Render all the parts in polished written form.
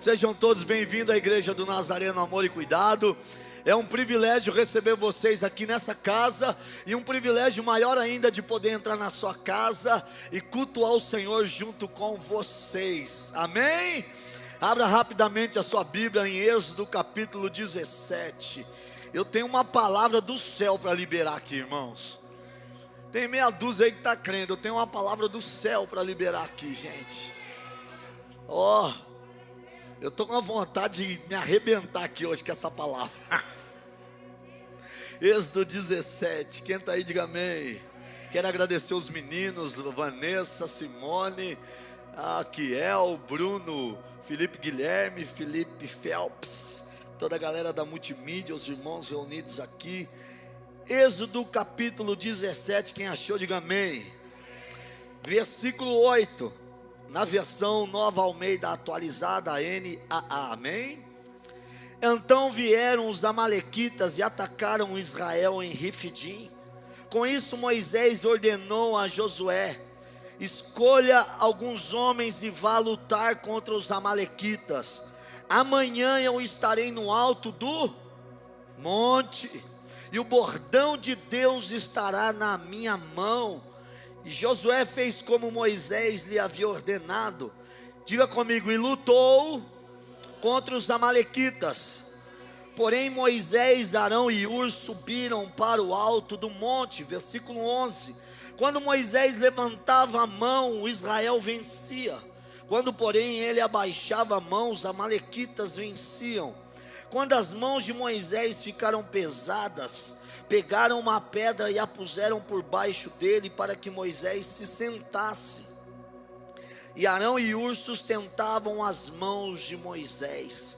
Sejam todos bem-vindos à Igreja do Nazareno Amor e Cuidado. É um privilégio receber vocês aqui nessa casa, e um privilégio maior ainda de poder entrar na sua casa e cultuar o Senhor junto com vocês. Amém? Abra rapidamente a sua Bíblia em Êxodo capítulo 17. Eu tenho uma palavra do céu para liberar aqui, irmãos. Tem meia dúzia aí que está crendo. Eu tenho uma palavra do céu para liberar aqui, gente. Eu estou com a vontade de me arrebentar aqui hoje com essa palavra. Êxodo 17, quem está aí diga amém. Quero agradecer os meninos, Vanessa, Simone, Kiel, Bruno, Felipe Guilherme, Felipe Phelps, toda a galera da multimídia, os irmãos reunidos aqui. Êxodo capítulo 17, quem achou diga amém. Versículo 8. Na versão Nova Almeida atualizada, NAA, amém? Então vieram os amalequitas e atacaram Israel em Refidim. Com isso Moisés ordenou a Josué: escolha alguns homens e vá lutar contra os amalequitas. Amanhã eu estarei no alto do monte, e o bordão de Deus estará na minha mão. E Josué fez como Moisés lhe havia ordenado. Diga comigo: e lutou contra os amalequitas. Porém Moisés, Arão e Hur subiram para o alto do monte. Versículo 11. Quando Moisés levantava a mão, Israel vencia. Quando porém ele abaixava a mão, os amalequitas venciam. Quando as mãos de Moisés ficaram pesadas, pegaram uma pedra e a puseram por baixo dele, para que Moisés se sentasse. E Arão e Hur sustentavam as mãos de Moisés,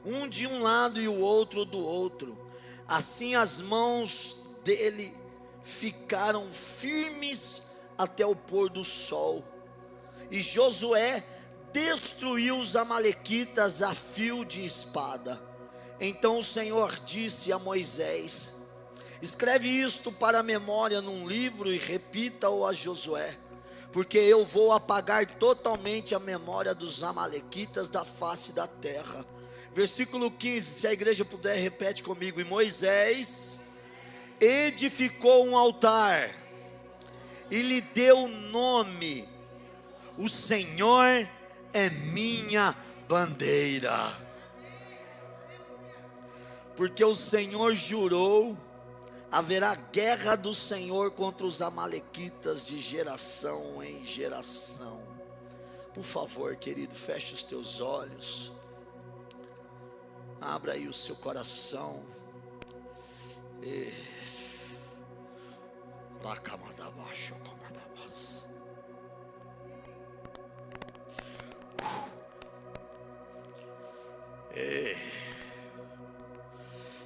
um de um lado e o outro do outro. Assim as mãos dele ficaram firmes até o pôr do sol. E Josué destruiu os amalequitas a fio de espada. Então o Senhor disse a Moisés: escreve isto para a memória num livro e repita-o a Josué, porque eu vou apagar totalmente a memória dos amalequitas da face da terra. Versículo 15, se a igreja puder, repete comigo. E Moisés edificou um altar e lhe deu nome: o Senhor é minha bandeira. Porque o Senhor jurou: haverá guerra do Senhor contra os amalequitas de geração em geração. Por favor, querido, feche os teus olhos. Abra aí o seu coração.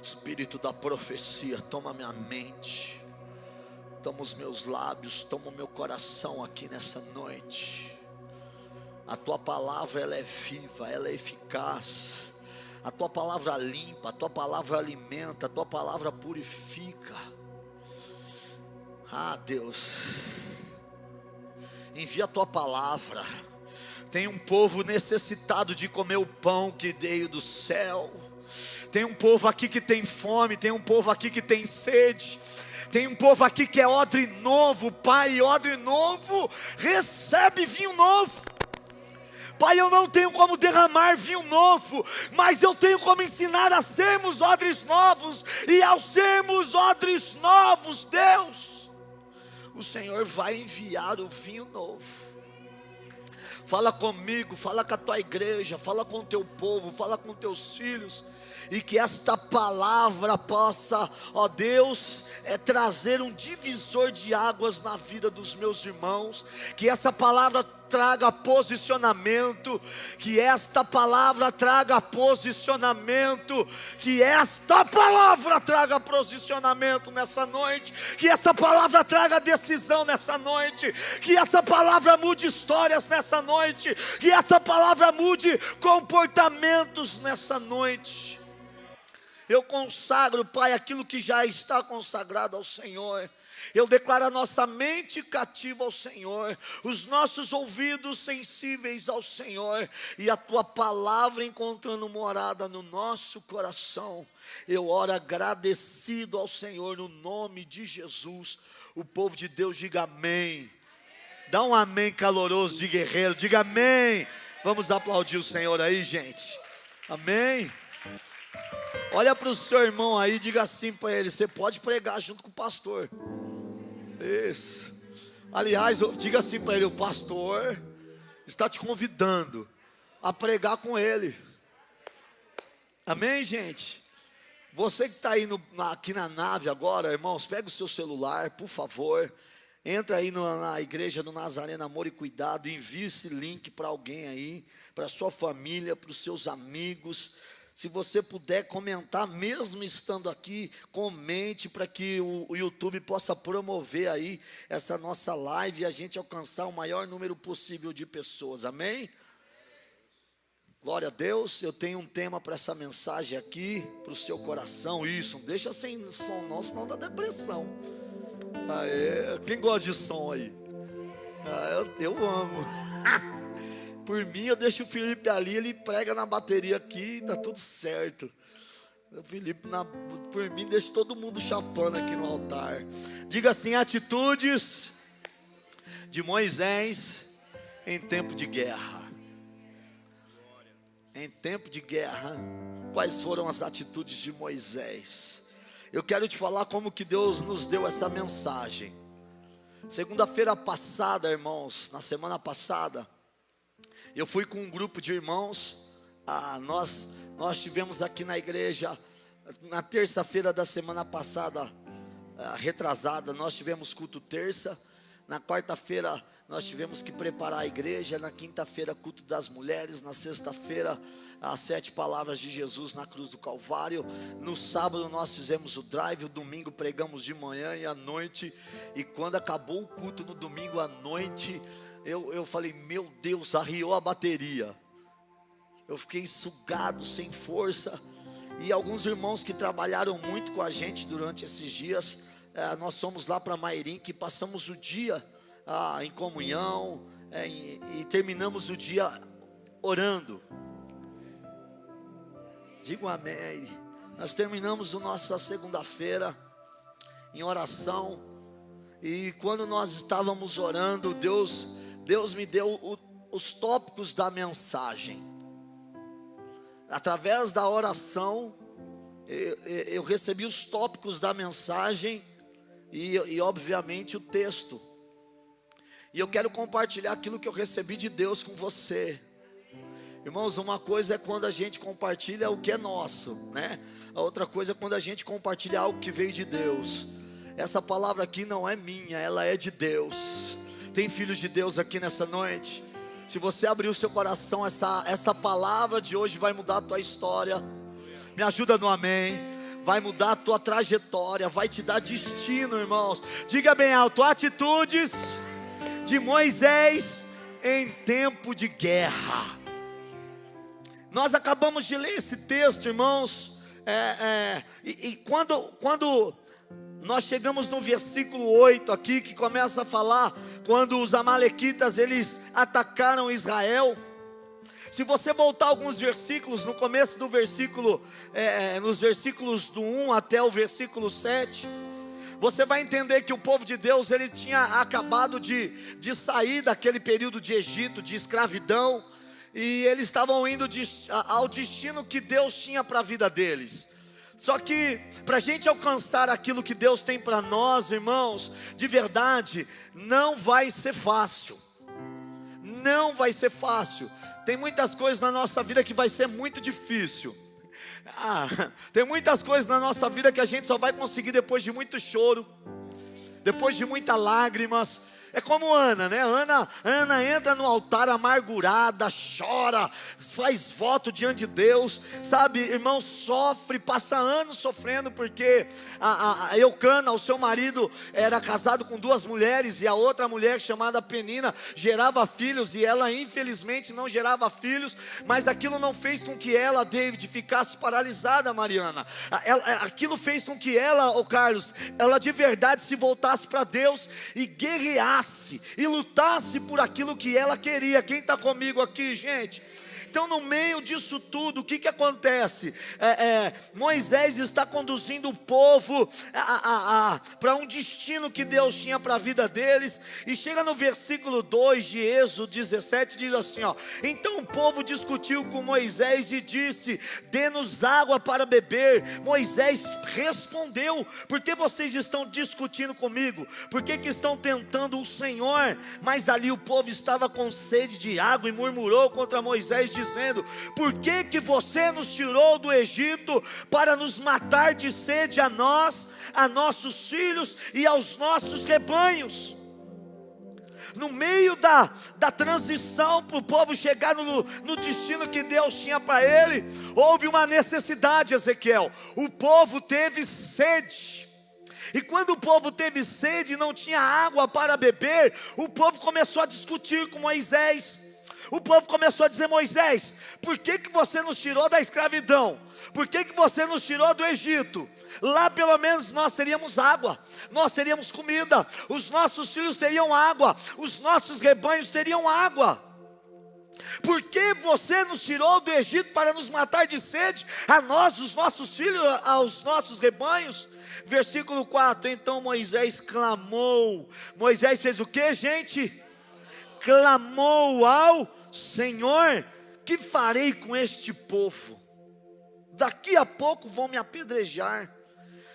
Espírito da profecia, toma minha mente, toma os meus lábios, toma o meu coração aqui nessa noite. A tua palavra, ela é viva, ela é eficaz. A tua palavra limpa, a tua palavra alimenta, a tua palavra purifica. Deus, envia a tua palavra. Tem um povo necessitado de comer o pão que veio do céu. Tem um povo aqui que tem fome, tem um povo aqui que tem sede. Tem um povo aqui que é odre novo. Pai, odre novo, recebe vinho novo. Pai, eu não tenho como derramar vinho novo, mas eu tenho como ensinar a sermos odres novos. E ao sermos odres novos, Deus, o Senhor vai enviar o vinho novo. Fala comigo, fala com a tua igreja, fala com o teu povo, fala com teus filhos. E que esta palavra possa, ó Deus, trazer um divisor de águas na vida dos meus irmãos. Que essa palavra traga posicionamento. Que esta palavra traga posicionamento. Que esta palavra traga posicionamento nessa noite. Que essa palavra traga decisão nessa noite. Que essa palavra mude histórias nessa noite. Que essa palavra mude comportamentos nessa noite. Eu consagro, Pai, aquilo que já está consagrado ao Senhor. Eu declaro a nossa mente cativa ao Senhor, os nossos ouvidos sensíveis ao Senhor, e a tua palavra encontrando morada no nosso coração. Eu oro agradecido ao Senhor no nome de Jesus. O povo de Deus diga amém. Dá um amém caloroso de guerreiro, diga amém. Vamos aplaudir o Senhor aí, gente. Amém. Olha para o seu irmão aí, diga assim para ele: você pode pregar junto com o pastor. Isso. Aliás, diga assim para ele: o pastor está te convidando a pregar com ele. Amém, gente? Você que está aí aqui na nave agora, irmãos, pega o seu celular, por favor. Entra aí na igreja do Nazareno Amor e Cuidado. Envie esse link para alguém aí, para sua família, para os seus amigos. Se você puder comentar, mesmo estando aqui, comente para que o YouTube possa promover aí essa nossa live e a gente alcançar o maior número possível de pessoas, amém? Glória a Deus. Eu tenho um tema para essa mensagem aqui, para o seu coração. Isso, não deixa sem som não, senão dá depressão. Quem gosta de som aí? Eu amo. Por mim, eu deixo o Felipe ali, ele prega na bateria aqui, tá tudo certo. O Felipe, por mim, deixa todo mundo chapando aqui no altar. Diga assim: atitudes de Moisés em tempo de guerra. Em tempo de guerra, quais foram as atitudes de Moisés? Eu quero te falar como que Deus nos deu essa mensagem. Segunda-feira passada, irmãos, na semana passada, eu fui com um grupo de irmãos. Nós tivemos aqui na igreja, na terça-feira da semana passada, retrasada, nós tivemos culto terça. Na quarta-feira nós tivemos que preparar a igreja. Na quinta-feira, culto das mulheres. Na sexta-feira, as 7 palavras de Jesus na cruz do Calvário. No sábado nós fizemos o drive. O domingo pregamos de manhã e à noite. E quando acabou o culto no domingo à noite, eu falei: meu Deus, arriou a bateria. Eu fiquei sugado, sem força. E alguns irmãos que trabalharam muito com a gente durante esses dias, nós fomos lá para Mairim, que passamos o dia em comunhão, e terminamos o dia orando. Digo amém. Nós terminamos a nossa segunda-feira em oração. E quando nós estávamos orando, Deus me deu os tópicos da mensagem. Através da oração, eu recebi os tópicos da mensagem e obviamente o texto. E eu quero compartilhar aquilo que eu recebi de Deus com você. Irmãos, uma coisa é quando a gente compartilha o que é nosso, né? A outra coisa é quando a gente compartilha algo que veio de Deus. Essa palavra aqui não é minha, ela é de Deus. Tem filhos de Deus aqui nessa noite? Se você abrir o seu coração, essa palavra de hoje vai mudar a tua história. Me ajuda no amém. Vai mudar a tua trajetória, vai te dar destino, irmãos. Diga bem alto: atitudes de Moisés em tempo de guerra. Nós acabamos de ler esse texto, irmãos. Quando nós chegamos no versículo 8 aqui, que começa a falar quando os amalequitas eles atacaram Israel. Se você voltar alguns versículos, no começo do versículo, nos versículos do 1 até o versículo 7, você vai entender que o povo de Deus, ele tinha acabado de sair daquele período de Egito, de escravidão, e eles estavam indo ao destino que Deus tinha para a vida deles. Só que para a gente alcançar aquilo que Deus tem para nós, irmãos, de verdade, não vai ser fácil. Não vai ser fácil. Tem muitas coisas na nossa vida que vai ser muito difícil. Tem muitas coisas na nossa vida que a gente só vai conseguir depois de muito choro, depois de muitas lágrimas. É como Ana, né? Ana entra no altar amargurada, chora, faz voto diante de Deus, sabe, irmão, sofre, passa anos sofrendo, porque a Eucana, o seu marido, era casado com 2 mulheres, e a outra mulher, chamada Penina, gerava filhos, e ela infelizmente não gerava filhos, mas aquilo não fez com que ela, David, ficasse paralisada, Mariana. Aquilo fez com que ela, Carlos, ela de verdade se voltasse para Deus e guerreasse e lutasse por aquilo que ela queria. Quem está comigo aqui, gente? Então, no meio disso tudo, o que acontece? Moisés está conduzindo o povo para um destino que Deus tinha para a vida deles. E chega no versículo 2 de Êxodo 17, diz assim, ó: então o povo discutiu com Moisés e disse: dê-nos água para beber. Moisés respondeu: por que vocês estão discutindo comigo? Por que estão tentando o Senhor? Mas ali o povo estava com sede de água e murmurou contra Moisés, dizendo: por que você nos tirou do Egito para nos matar de sede, a nós, a nossos filhos e aos nossos rebanhos? No meio da transição para o povo chegar no destino que Deus tinha para ele, houve uma necessidade, Ezequiel. O povo teve sede. E quando o povo teve sede e não tinha água para beber, o povo começou a discutir com Moisés. O povo começou a dizer: Moisés, por que você nos tirou da escravidão? Por que você nos tirou do Egito? Lá pelo menos nós teríamos água, nós teríamos comida, os nossos filhos teriam água, os nossos rebanhos teriam água. Por que você nos tirou do Egito para nos matar de sede, a nós, os nossos filhos, aos nossos rebanhos? Versículo 4, então Moisés clamou. Moisés fez o que, gente? Clamou ao Senhor: que farei com este povo? Daqui a pouco vão me apedrejar.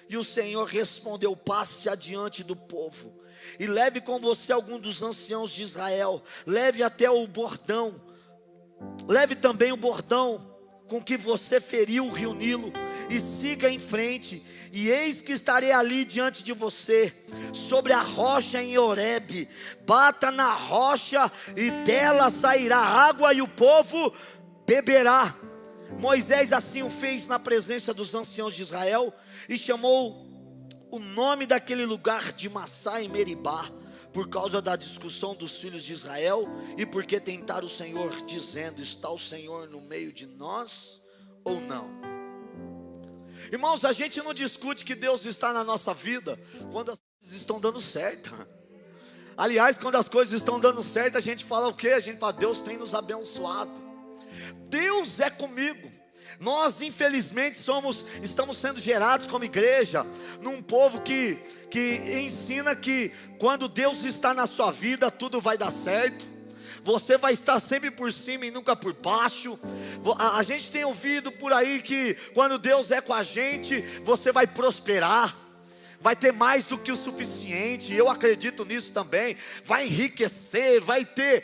E o Senhor respondeu: passe adiante do povo e leve com você algum dos anciãos de Israel. Leve até o bordão. Leve também o bordão com que você feriu o rio Nilo, e siga em frente. E eis que estarei ali diante de você, sobre a rocha em Horebe. Bata na rocha e dela sairá água, e o povo beberá. Moisés assim o fez na presença dos anciãos de Israel, e chamou o nome daquele lugar de Massá em Meribá, por causa da discussão dos filhos de Israel, e porque tentaram o Senhor, dizendo: está o Senhor no meio de nós ou não? Irmãos, a gente não discute que Deus está na nossa vida quando as coisas estão dando certo. Aliás, quando as coisas estão dando certo, a gente fala o quê? A gente fala: Deus tem nos abençoado, Deus é comigo. Nós infelizmente estamos sendo gerados como igreja num povo que ensina que quando Deus está na sua vida, tudo vai dar certo. Você vai estar sempre por cima e nunca por baixo. A gente tem ouvido por aí que quando Deus é com a gente, você vai prosperar, vai ter mais do que o suficiente. Eu acredito nisso também. Vai enriquecer, vai ter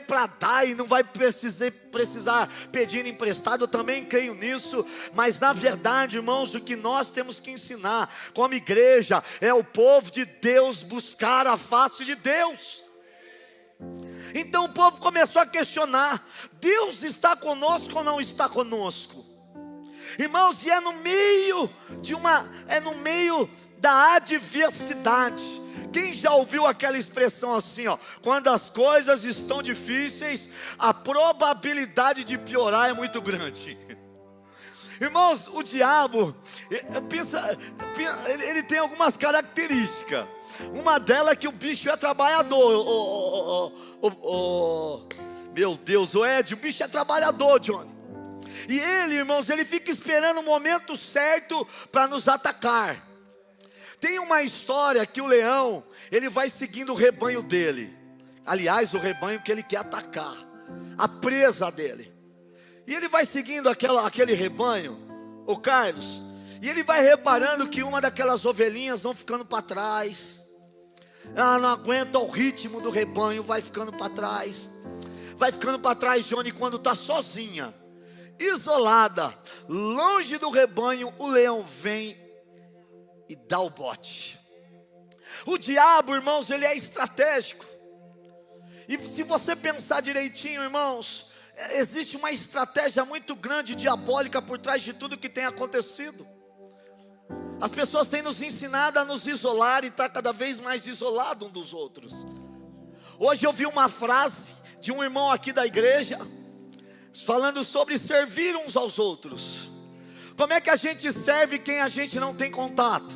para dar e não vai precisar pedir emprestado. Eu também creio nisso. Mas na verdade, irmãos, o que nós temos que ensinar como igreja é o povo de Deus buscar a face de Deus. Então o povo começou a questionar: Deus está conosco ou não está conosco? Irmãos, e é no meio da adversidade. Quem já ouviu aquela expressão assim, ó: quando as coisas estão difíceis, a probabilidade de piorar é muito grande. Irmãos, o diabo, ele tem algumas características. Uma delas é que o bicho é trabalhador. Meu Deus, o Ed, o bicho é trabalhador, Johnny. E ele, irmãos, ele fica esperando o momento certo para nos atacar. Tem uma história que o leão, ele vai seguindo o rebanho dele. Aliás, o rebanho que ele quer atacar, a presa dele. E ele vai seguindo aquele rebanho, o Carlos, e ele vai reparando que uma daquelas ovelhinhas vão ficando para trás. Ela não aguenta o ritmo do rebanho, vai ficando para trás. Vai ficando para trás, Johnny, quando está sozinha, isolada, longe do rebanho, o leão vem e dá o bote. O diabo, irmãos, ele é estratégico. E se você pensar direitinho, irmãos, existe uma estratégia muito grande, diabólica, por trás de tudo que tem acontecido. As pessoas têm nos ensinado a nos isolar e estar cada vez mais isolado um dos outros. Hoje eu vi uma frase de um irmão aqui da igreja, falando sobre servir uns aos outros. Como é que a gente serve quem a gente não tem contato?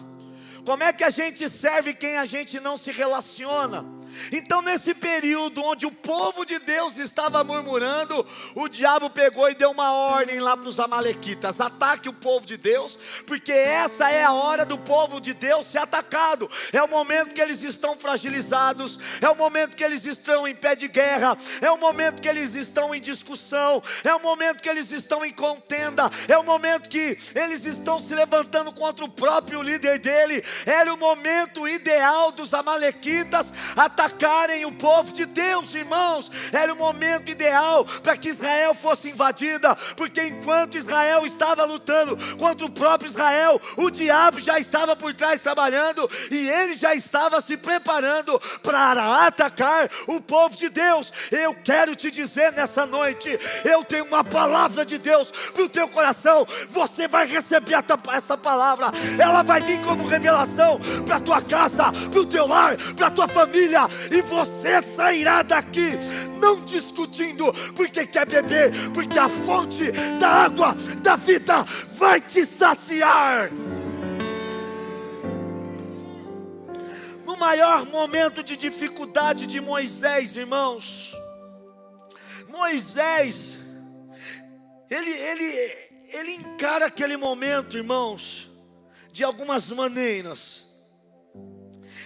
Como é que a gente serve quem a gente não se relaciona? Então, nesse período onde o povo de Deus estava murmurando, o diabo pegou e deu uma ordem lá para os amalequitas: ataque o povo de Deus, porque essa é a hora do povo de Deus ser atacado. É o momento que eles estão fragilizados, é o momento que eles estão em pé de guerra, é o momento que eles estão em discussão, é o momento que eles estão em contenda, é o momento que eles estão se levantando contra o próprio líder dele. Era o momento ideal dos amalequitas atacarem o povo de Deus, irmãos. Era o momento ideal para que Israel fosse invadida, porque enquanto Israel estava lutando contra o próprio Israel, o diabo já estava por trás trabalhando, e ele já estava se preparando para atacar o povo de Deus. Eu quero te dizer nessa noite, eu tenho uma palavra de Deus para o teu coração. Você vai receber essa palavra, ela vai vir como revelação para a tua casa, para o teu lar, para a tua família, e você sairá daqui não discutindo porque quer beber, porque a fonte da água da vida vai te saciar. No maior momento de dificuldade de Moisés, irmãos, Moisés, ele encara aquele momento, irmãos, de algumas maneiras.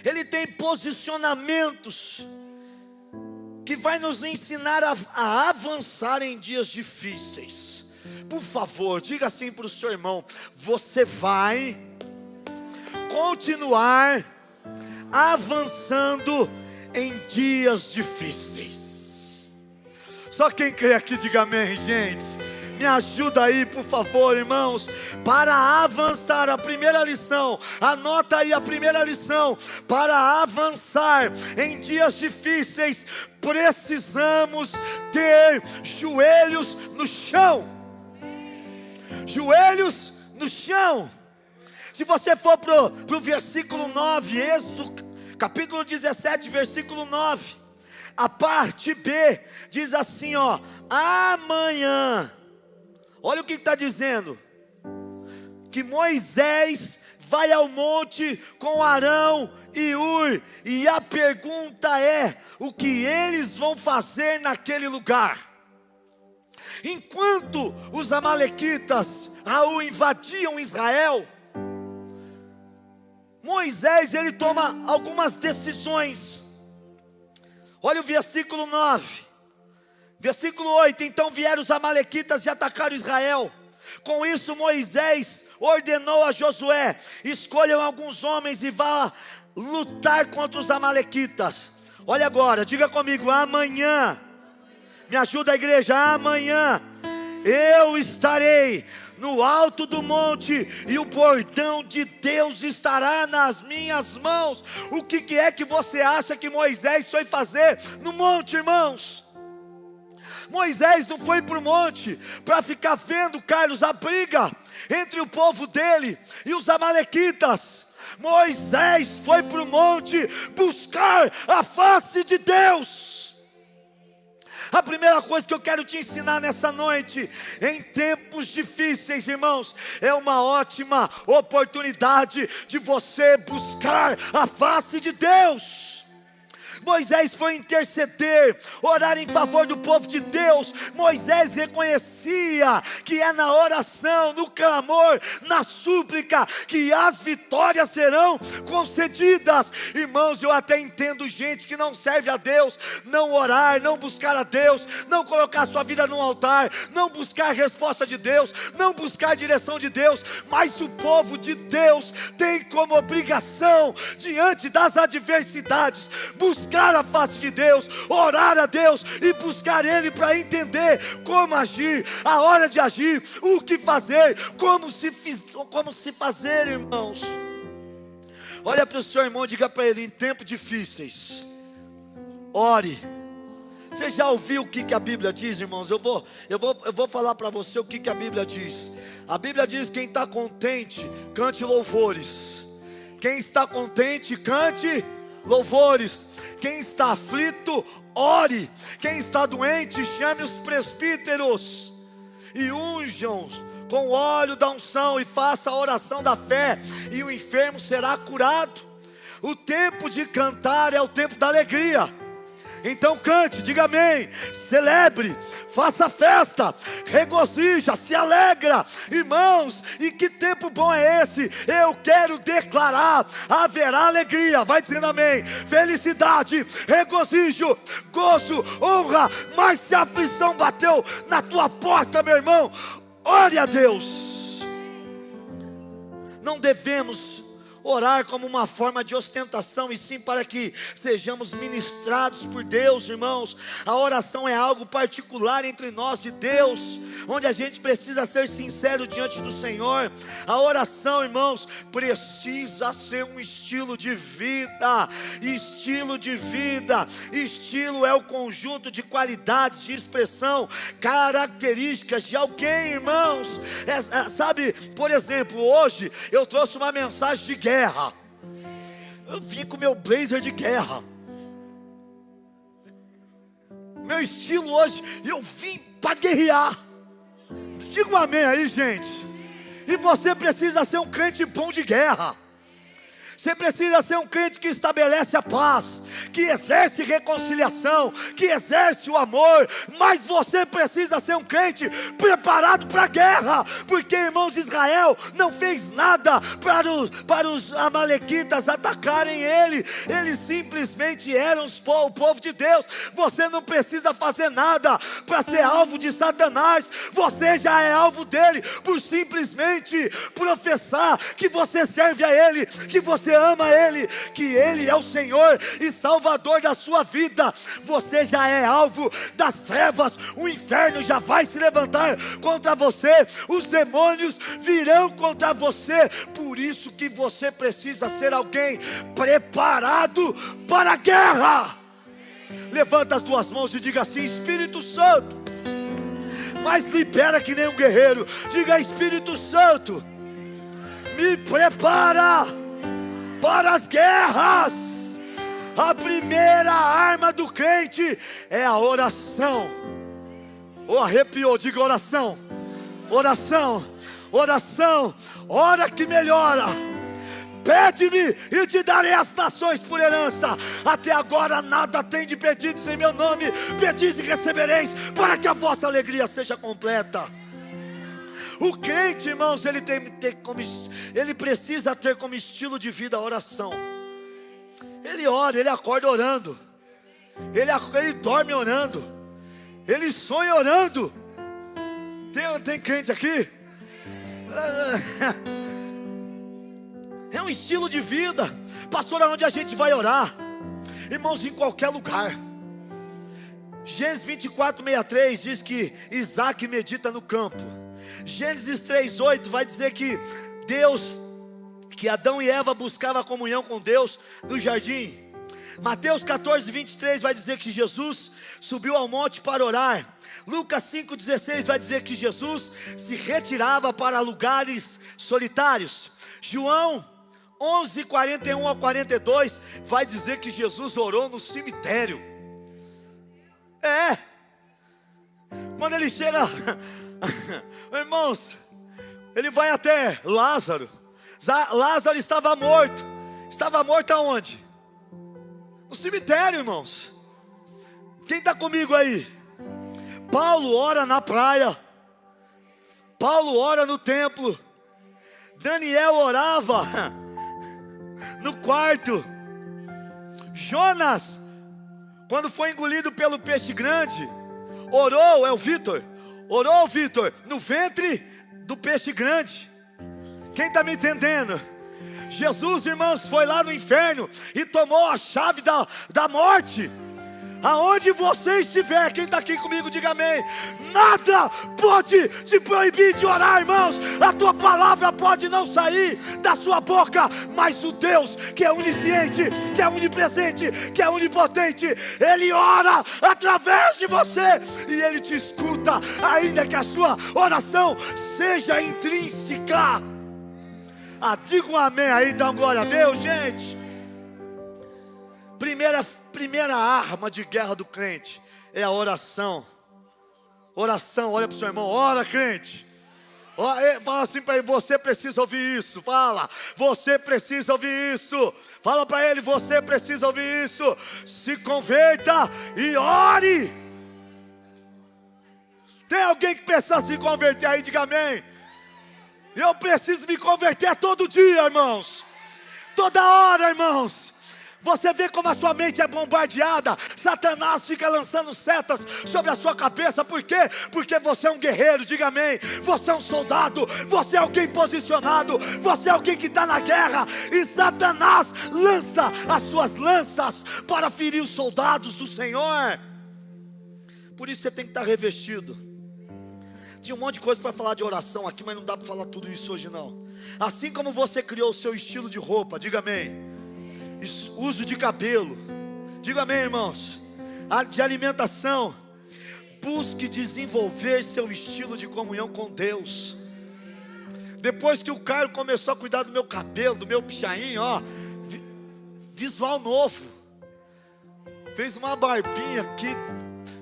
Ele tem posicionamentos que vai nos ensinar a avançar em dias difíceis. Por favor, diga assim para o seu irmão: você vai continuar avançando em dias difíceis. Só quem crê aqui diga amém, gente. Me ajuda aí, por favor, irmãos, para avançar. A primeira lição, anota aí a primeira lição: para avançar em dias difíceis, precisamos ter joelhos no chão. Joelhos no chão. Se você for para o versículo 9, Êxodo capítulo 17, versículo 9, a parte B diz assim, ó: amanhã. Olha o que está dizendo: que Moisés vai ao monte com Arão e Hur, e a pergunta é: o que eles vão fazer naquele lugar? Enquanto os amalequitas invadiam Israel, Moisés ele toma algumas decisões. Olha o versículo 9. Versículo 8: então vieram os amalequitas e atacaram Israel. Com isso Moisés ordenou a Josué: escolham alguns homens e vá lutar contra os amalequitas. Olha agora, diga comigo: amanhã. Me ajuda a igreja: amanhã eu estarei no alto do monte, e o bordão de Deus estará nas minhas mãos. O que é que você acha que Moisés foi fazer no monte, irmãos? Moisés não foi para o monte para ficar vendo, Carlos, a briga entre o povo dele e os amalequitas. Moisés foi para o monte buscar a face de Deus. A primeira coisa que eu quero te ensinar nessa noite: em tempos difíceis, irmãos, é uma ótima oportunidade de você buscar a face de Deus. Moisés foi interceder, orar em favor do povo de Deus. Moisés reconhecia que é na oração, no clamor, na súplica, que as vitórias serão concedidas. Irmãos, eu até entendo gente que não serve a Deus, não orar, não buscar a Deus, não colocar sua vida no altar, não buscar a resposta de Deus, não buscar a direção de Deus. Mas o povo de Deus tem como obrigação, diante das adversidades, buscar a face de Deus, orar a Deus e buscar Ele para entender como agir, a hora de agir, o que fazer, como se fazer, irmãos. Olha para o seu irmão e diga para ele: em tempos difíceis, ore. Você já ouviu o que a Bíblia diz, irmãos? Eu vou falar para você o que a Bíblia diz. A Bíblia diz: quem está contente, cante louvores. Quem está contente, cante louvores. Quem está aflito, ore. Quem está doente, chame os presbíteros e unjam com o óleo da unção e faça a oração da fé, e o enfermo será curado. O tempo de cantar é o tempo da alegria. Então cante, diga amém, celebre, faça festa, regozija, se alegra, irmãos. E que tempo bom é esse? Eu quero declarar: haverá alegria. Vai dizendo amém. Felicidade, regozijo, gozo, honra. Mas se a aflição bateu na tua porta, meu irmão, ore a Deus. Não devemos orar como uma forma de ostentação, e sim para que sejamos ministrados por Deus, irmãos. A oração é algo particular entre nós e Deus, onde a gente precisa ser sincero diante do Senhor. A oração, irmãos, precisa ser um estilo de vida. Estilo de vida. Estilo é o conjunto de qualidades de expressão, características de alguém, irmãos. Sabe, por exemplo, hoje eu trouxe uma mensagem de guerra. Eu vim com meu blazer de guerra. Meu estilo hoje, eu vim para guerrear. Diga um amém aí, gente. E você precisa ser um crente bom de guerra. Você precisa ser um crente que estabelece a paz, que exerce reconciliação, que exerce o amor. Mas você precisa ser um crente preparado para a guerra, porque, irmãos, Israel não fez nada para os amalequitas atacarem ele. Eles simplesmente eram o povo de Deus. Você não precisa fazer nada para ser alvo de Satanás. Você já é alvo dele por simplesmente professar que você serve a ele, que você ama ele, que ele é o Senhor e Salvador da sua vida. Você já é alvo das trevas. O inferno já vai se levantar contra você. Os demônios virão contra você. Por isso que você precisa ser alguém preparado para a guerra. Levanta as tuas mãos e diga assim: Espírito Santo, mas libera que nem um guerreiro. Diga: Espírito Santo, me prepara para as guerras. A primeira arma do crente é a oração. Oh, arrepiou, diga oração. Oração, oração. Ora que melhora. Pede-me e te darei as nações por herança. Até agora nada tem de pedidos em meu nome. Pedis e recebereis, para que a vossa alegria seja completa. O crente, irmãos, ele precisa ter como estilo de vida a oração. Ele ora, ele acorda orando, ele dorme orando, ele sonha orando. Tem crente aqui? É um estilo de vida. Pastor, aonde a gente vai orar? Irmãos, em qualquer lugar. Gênesis 24:63 diz que Isaac medita no campo. Gênesis 3:8 vai dizer que Adão e Eva buscavam comunhão com Deus no jardim. Mateus 14:23 vai dizer que Jesus subiu ao monte para orar. Lucas 5:16 vai dizer que Jesus se retirava para lugares solitários. João 11:41 a 42 vai dizer que Jesus orou no cemitério. Quando ele chega, irmãos, ele vai até Lázaro. Lázaro estava morto. Estava morto aonde? No cemitério, irmãos. Quem está comigo aí? Paulo ora na praia. Paulo ora no templo. Daniel orava no quarto. Jonas, quando foi engolido pelo peixe grande, orou, orou, Vitor, no ventre do peixe grande. Quem está me entendendo? Jesus, irmãos, foi lá no inferno e tomou a chave da morte. Aonde você estiver, quem está aqui comigo, diga amém. Nada pode te proibir de orar, irmãos. A tua palavra pode não sair da sua boca, mas o Deus que é onisciente, que é onipresente, que é onipotente, Ele ora através de você e Ele te escuta, ainda que a sua oração seja intrínseca. Diga um amém aí, dá glória a Deus, gente. Primeira arma de guerra do crente é a oração. Oração, olha para o seu irmão, ora, crente. Fala assim para ele, você precisa ouvir isso. Fala, você precisa ouvir isso. Fala para ele, você precisa ouvir isso. Se converta e ore. Tem alguém que precisa se converter aí, diga amém. Eu preciso me converter todo dia, irmãos. Toda hora, irmãos. Você vê como a sua mente é bombardeada. Satanás fica lançando setas sobre a sua cabeça. Por quê? Porque você é um guerreiro, diga amém. Você é um soldado, você é alguém posicionado, você é alguém que está na guerra. E Satanás lança as suas lanças para ferir os soldados do Senhor. Por isso você tem que estar revestido. Tinha um monte de coisa para falar de oração aqui, mas não dá para falar tudo isso hoje não. Assim como você criou o seu estilo de roupa, diga amém. Uso de cabelo, diga amém, irmãos. De alimentação, busque desenvolver seu estilo de comunhão com Deus. Depois que o Caio começou a cuidar do meu cabelo, do meu pichainho, visual novo. Fez uma barbinha aqui,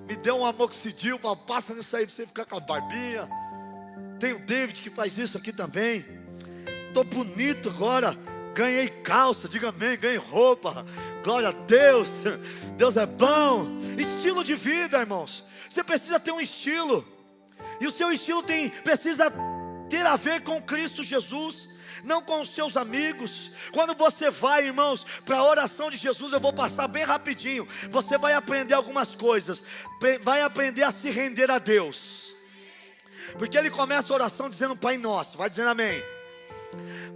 me deu um amoxidil, passa nisso aí para você ficar com a barbinha. Tem o David que faz isso aqui também. Tô bonito agora. Ganhei calça, diga amém, ganhei roupa. Glória a Deus. Deus é bom. Estilo de vida, irmãos. Você precisa ter um estilo. E o seu estilo precisa ter a ver com Cristo Jesus, não com os seus amigos. Quando você vai, irmãos, para a oração de Jesus, eu vou passar bem rapidinho. Você vai aprender algumas coisas. Vai aprender a se render a Deus. Porque ele começa a oração dizendo Pai Nosso. Vai dizendo amém.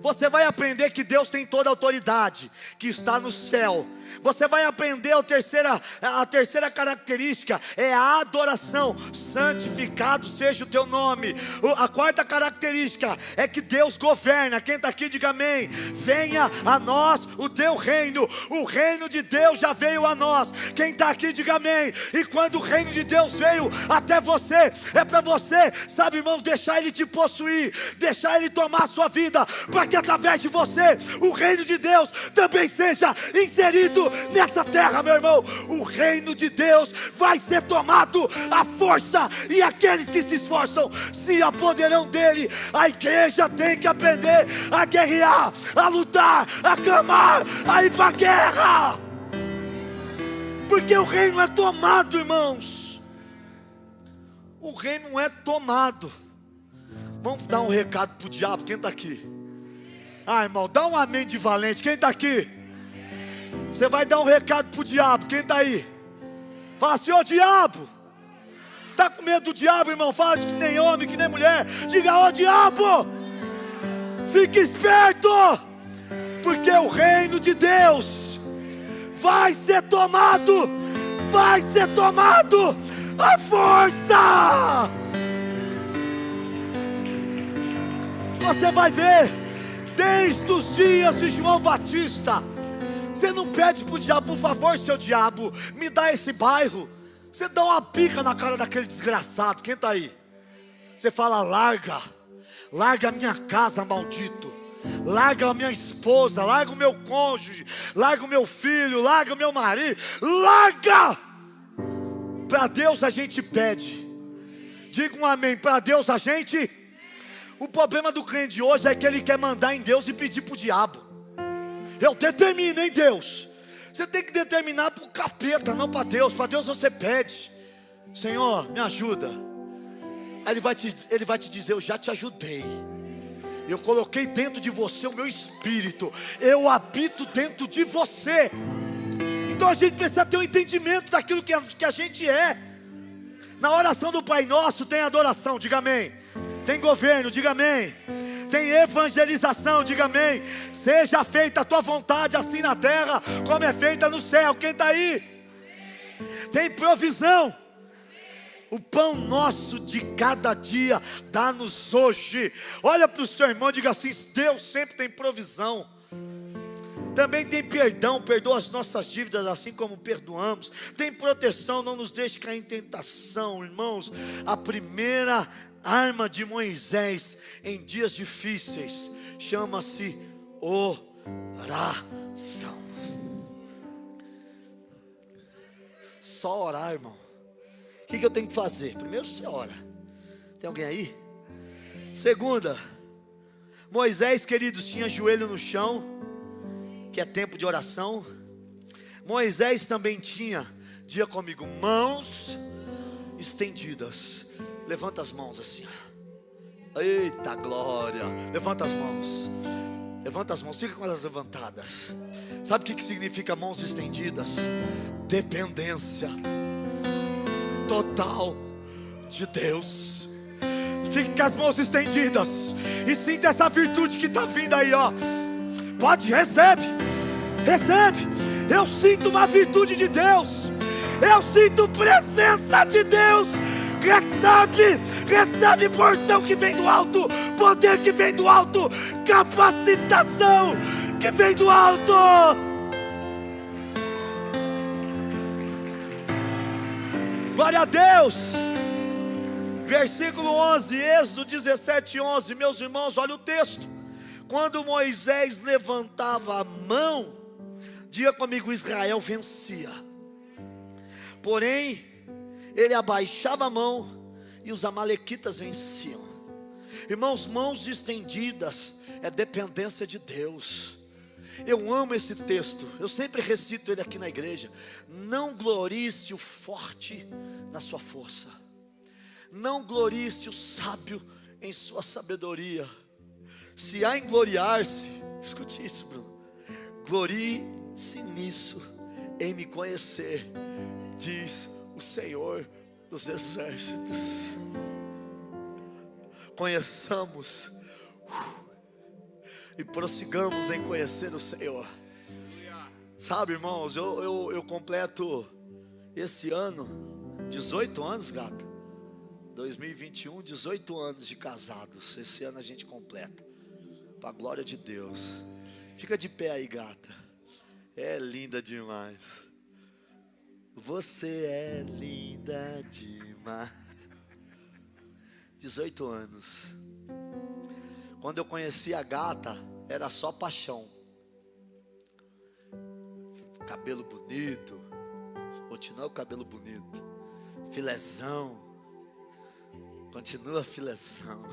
Você vai aprender que Deus tem toda a autoridade, que está no céu. Você vai aprender a terceira característica é a adoração. Santificado seja o teu nome. A quarta característica é que Deus governa. Quem está aqui diga amém. Venha a nós o teu reino. O reino de Deus já veio a nós. Quem está aqui diga amém. E quando o reino de Deus veio até você, é para você, sabe, irmãos, deixar ele te possuir, deixar ele tomar a sua vida, para que através de você o reino de Deus também seja inserido nessa terra, meu irmão. O reino de Deus vai ser tomado à força, e aqueles que se esforçam se apoderarão dele. A igreja tem que aprender a guerrear, a lutar, a clamar, a ir para a guerra, porque o reino é tomado, irmãos. O reino é tomado. Vamos dar um recado para o diabo, quem está aqui? Irmão, dá um amém de valente, quem está aqui? Você vai dar um recado para o diabo, quem está aí? Fala assim, ô diabo. Está com medo do diabo, irmão? Fala que nem homem, que nem mulher. Diga, ô diabo, fique esperto, porque o reino de Deus vai ser tomado. Vai ser tomado à força. Você vai ver, desde os dias de João Batista. Você não pede para o diabo, por favor, seu diabo, me dá esse bairro. Você dá uma pica na cara daquele desgraçado. Quem está aí? Você fala, larga a minha casa, maldito. Larga a minha esposa, larga o meu cônjuge, larga o meu filho, larga o meu marido. Larga! Para Deus a gente pede. Diga um amém. Para Deus a gente... O problema do crente de hoje é que ele quer mandar em Deus e pedir para o diabo. Eu determino em Deus. Você tem que determinar para o capeta, não para Deus. Para Deus você pede, Senhor, me ajuda. Aí ele vai te dizer, eu já te ajudei. Eu coloquei dentro de você o meu espírito. Eu habito dentro de você. Então a gente precisa ter um entendimento daquilo que a gente é. Na oração do Pai Nosso tem adoração, diga amém. Tem governo, diga amém. Tem evangelização, diga amém. Seja feita a tua vontade, assim na terra como é feita no céu. Quem está aí? tem provisão. O pão nosso de cada dia dá-nos hoje. Olha para o seu irmão e diga assim: Deus sempre tem provisão. Também tem perdão, perdoa as nossas dívidas assim como perdoamos. Tem proteção, não nos deixe cair em tentação. Irmãos, a primeira arma de Moisés em dias difíceis chama-se oração. Só orar, irmão. O que eu tenho que fazer? Primeiro você ora. Tem alguém aí? Segunda, Moisés, queridos, tinha joelho no chão, que é tempo de oração. Moisés também tinha, diga comigo, mãos estendidas. Levanta as mãos assim. Eita glória. Levanta as mãos. Levanta as mãos, fica com elas levantadas. Sabe o que significa mãos estendidas? Dependência total de Deus. Fique com as mãos estendidas e sinta essa virtude que está vindo aí, ó. Pode, recebe. Eu sinto uma virtude de Deus. Eu sinto presença de Deus. Recebe porção que vem do alto, poder que vem do alto, capacitação que vem do alto. Glória a Deus. Versículo 11, Êxodo 17, 11. Meus irmãos, olha o texto. Quando Moisés levantava a mão, diga comigo, Israel vencia. Porém, ele abaixava a mão e os amalequitas venciam. Irmãos, mãos estendidas é dependência de Deus. Eu amo esse texto, eu sempre recito ele aqui na igreja. Não glorie-se o forte na sua força, não glorie-se o sábio em sua sabedoria. Se há em gloriar-se, escute isso, Bruno, glorie-se nisso, em me conhecer, diz o Senhor dos exércitos. Conheçamos e prossigamos em conhecer o Senhor. Sabe, irmãos, eu completo esse ano 18 anos, gata. 2021, 18 anos de casados. Esse ano a gente completa, para a glória de Deus. Fica de pé aí, gata. É linda demais. Você é linda demais. 18 anos. Quando eu conheci a gata, era só paixão. Cabelo bonito, continua o cabelo bonito. Filézão, continua filézão.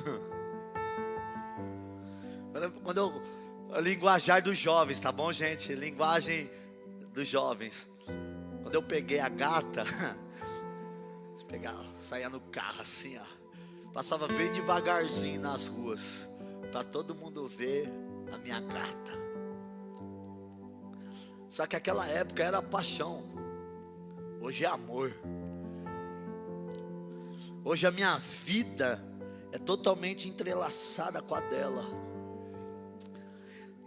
A linguajar dos jovens, tá bom, gente? Linguagem dos jovens. Quando eu peguei a gata, saía no carro assim, ó, passava bem devagarzinho nas ruas, para todo mundo ver a minha gata. Só que aquela época era paixão, hoje é amor. Hoje a minha vida é totalmente entrelaçada com a dela.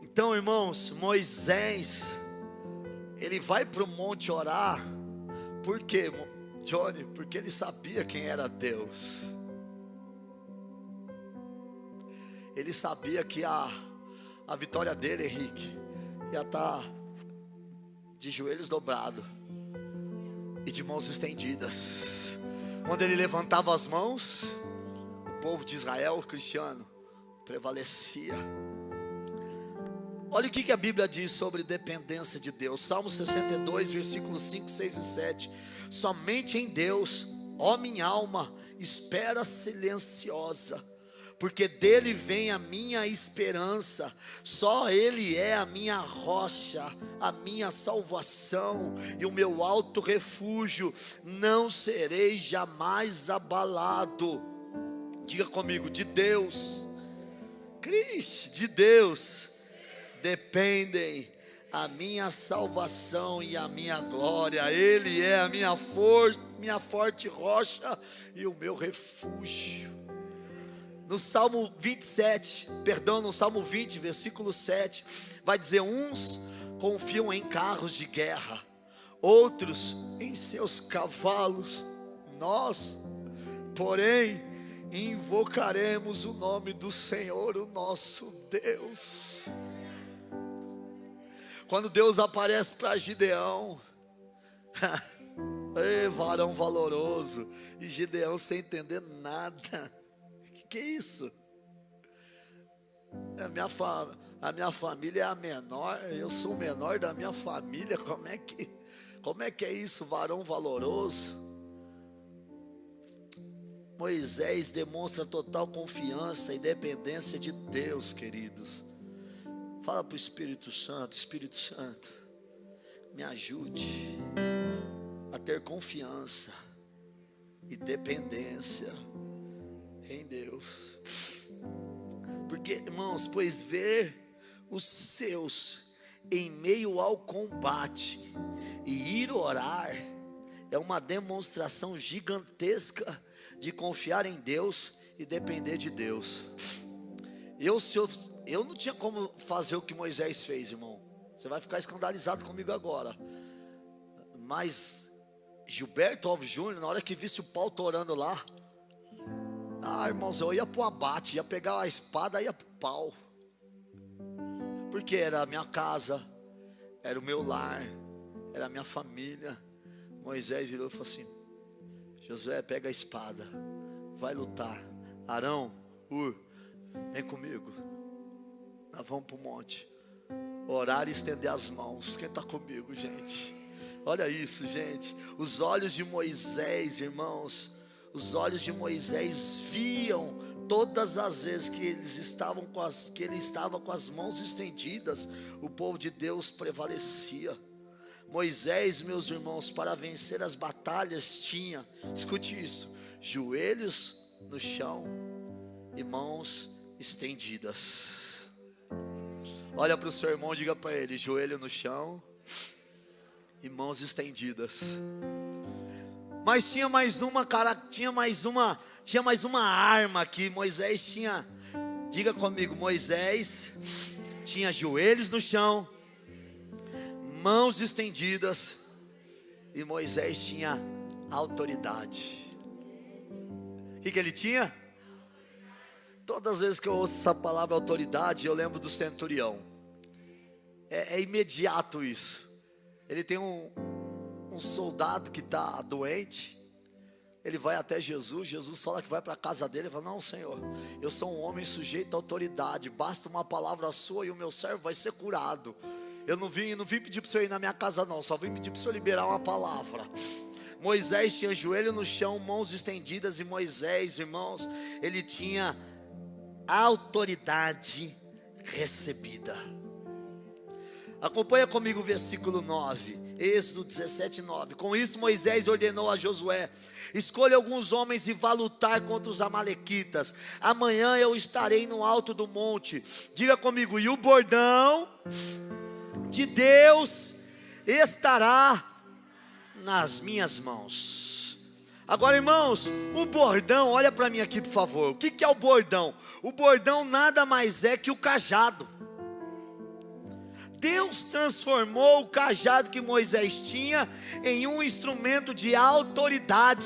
Então, irmãos, Moisés, ele vai para o monte orar. Por quê, Johnny? Porque ele sabia quem era Deus. Ele sabia que a vitória dele, Henrique, ia estar de joelhos dobrados e de mãos estendidas. Quando ele levantava as mãos, o povo de Israel, o cristiano, prevalecia. Olha o que a Bíblia diz sobre dependência de Deus. Salmo 62, versículos 5, 6 e 7. Somente em Deus, ó minha alma, espera silenciosa, porque dele vem a minha esperança. Só ele é a minha rocha, a minha salvação e o meu alto refúgio. Não serei jamais abalado. Diga comigo, de Deus, Cristo, de Deus dependem a minha salvação e a minha glória. Ele é a minha forte rocha e o meu refúgio. No Salmo 20, versículo 7, vai dizer: uns confiam em carros de guerra, outros em seus cavalos. Nós, porém, invocaremos o nome do Senhor, o nosso Deus. Quando Deus aparece para Gideão, ei, varão valoroso, e Gideão sem entender nada. Que é isso? A minha família é a menor, eu sou o menor da minha família. Como é que é isso, varão valoroso? Moisés demonstra total confiança e dependência de Deus, queridos. Fala para o Espírito Santo: Espírito Santo, me ajude a ter confiança e dependência em Deus. Porque, irmãos, pois ver os seus em meio ao combate e ir orar é uma demonstração gigantesca de confiar em Deus e depender de Deus. Eu não tinha como fazer o que Moisés fez, irmão. Você vai ficar escandalizado comigo agora. Mas Gilberto Alves Júnior, na hora que visse o pau torando lá, irmãos, eu ia pro abate, ia pegar a espada, ia pro pau. Porque era a minha casa, era o meu lar, era a minha família. Moisés virou e falou assim: Josué, pega a espada, vai lutar. Arão, vem comigo. Nós vamos para o monte orar e estender as mãos. Quem está comigo, gente? Olha isso, gente. Os olhos de Moisés, irmãos, os olhos de Moisés viam todas as vezes que ele estava com as mãos estendidas, o povo de Deus prevalecia. Moisés, meus irmãos, para vencer as batalhas tinha, escute isso, joelhos no chão e mãos estendidas. Olha para o seu irmão, diga para ele: joelho no chão e mãos estendidas. Mas tinha mais uma arma que Moisés tinha. Diga comigo: Moisés tinha joelhos no chão, mãos estendidas, e Moisés tinha autoridade. O que ele tinha? Todas as vezes que eu ouço essa palavra autoridade, eu lembro do centurião. É imediato isso. Ele tem um soldado que está doente. Ele vai até Jesus. Jesus fala que vai para a casa dele. Ele fala: não, Senhor, eu sou um homem sujeito à autoridade. Basta uma palavra sua e o meu servo vai ser curado. Eu não vim pedir para o Senhor ir na minha casa, não. Só vim pedir para o Senhor liberar uma palavra. Moisés tinha joelho no chão, mãos estendidas. E Moisés, irmãos, ele tinha autoridade recebida. Acompanha comigo o versículo 9, Êxodo 17:9. Com isso Moisés ordenou a Josué: escolha alguns homens e vá lutar contra os amalequitas. Amanhã eu estarei no alto do monte. Diga comigo: e o bordão de Deus estará nas minhas mãos. Agora, irmãos, o bordão, olha para mim aqui por favor. O que é o bordão? O bordão nada mais é que o cajado. Deus transformou o cajado que Moisés tinha em um instrumento de autoridade.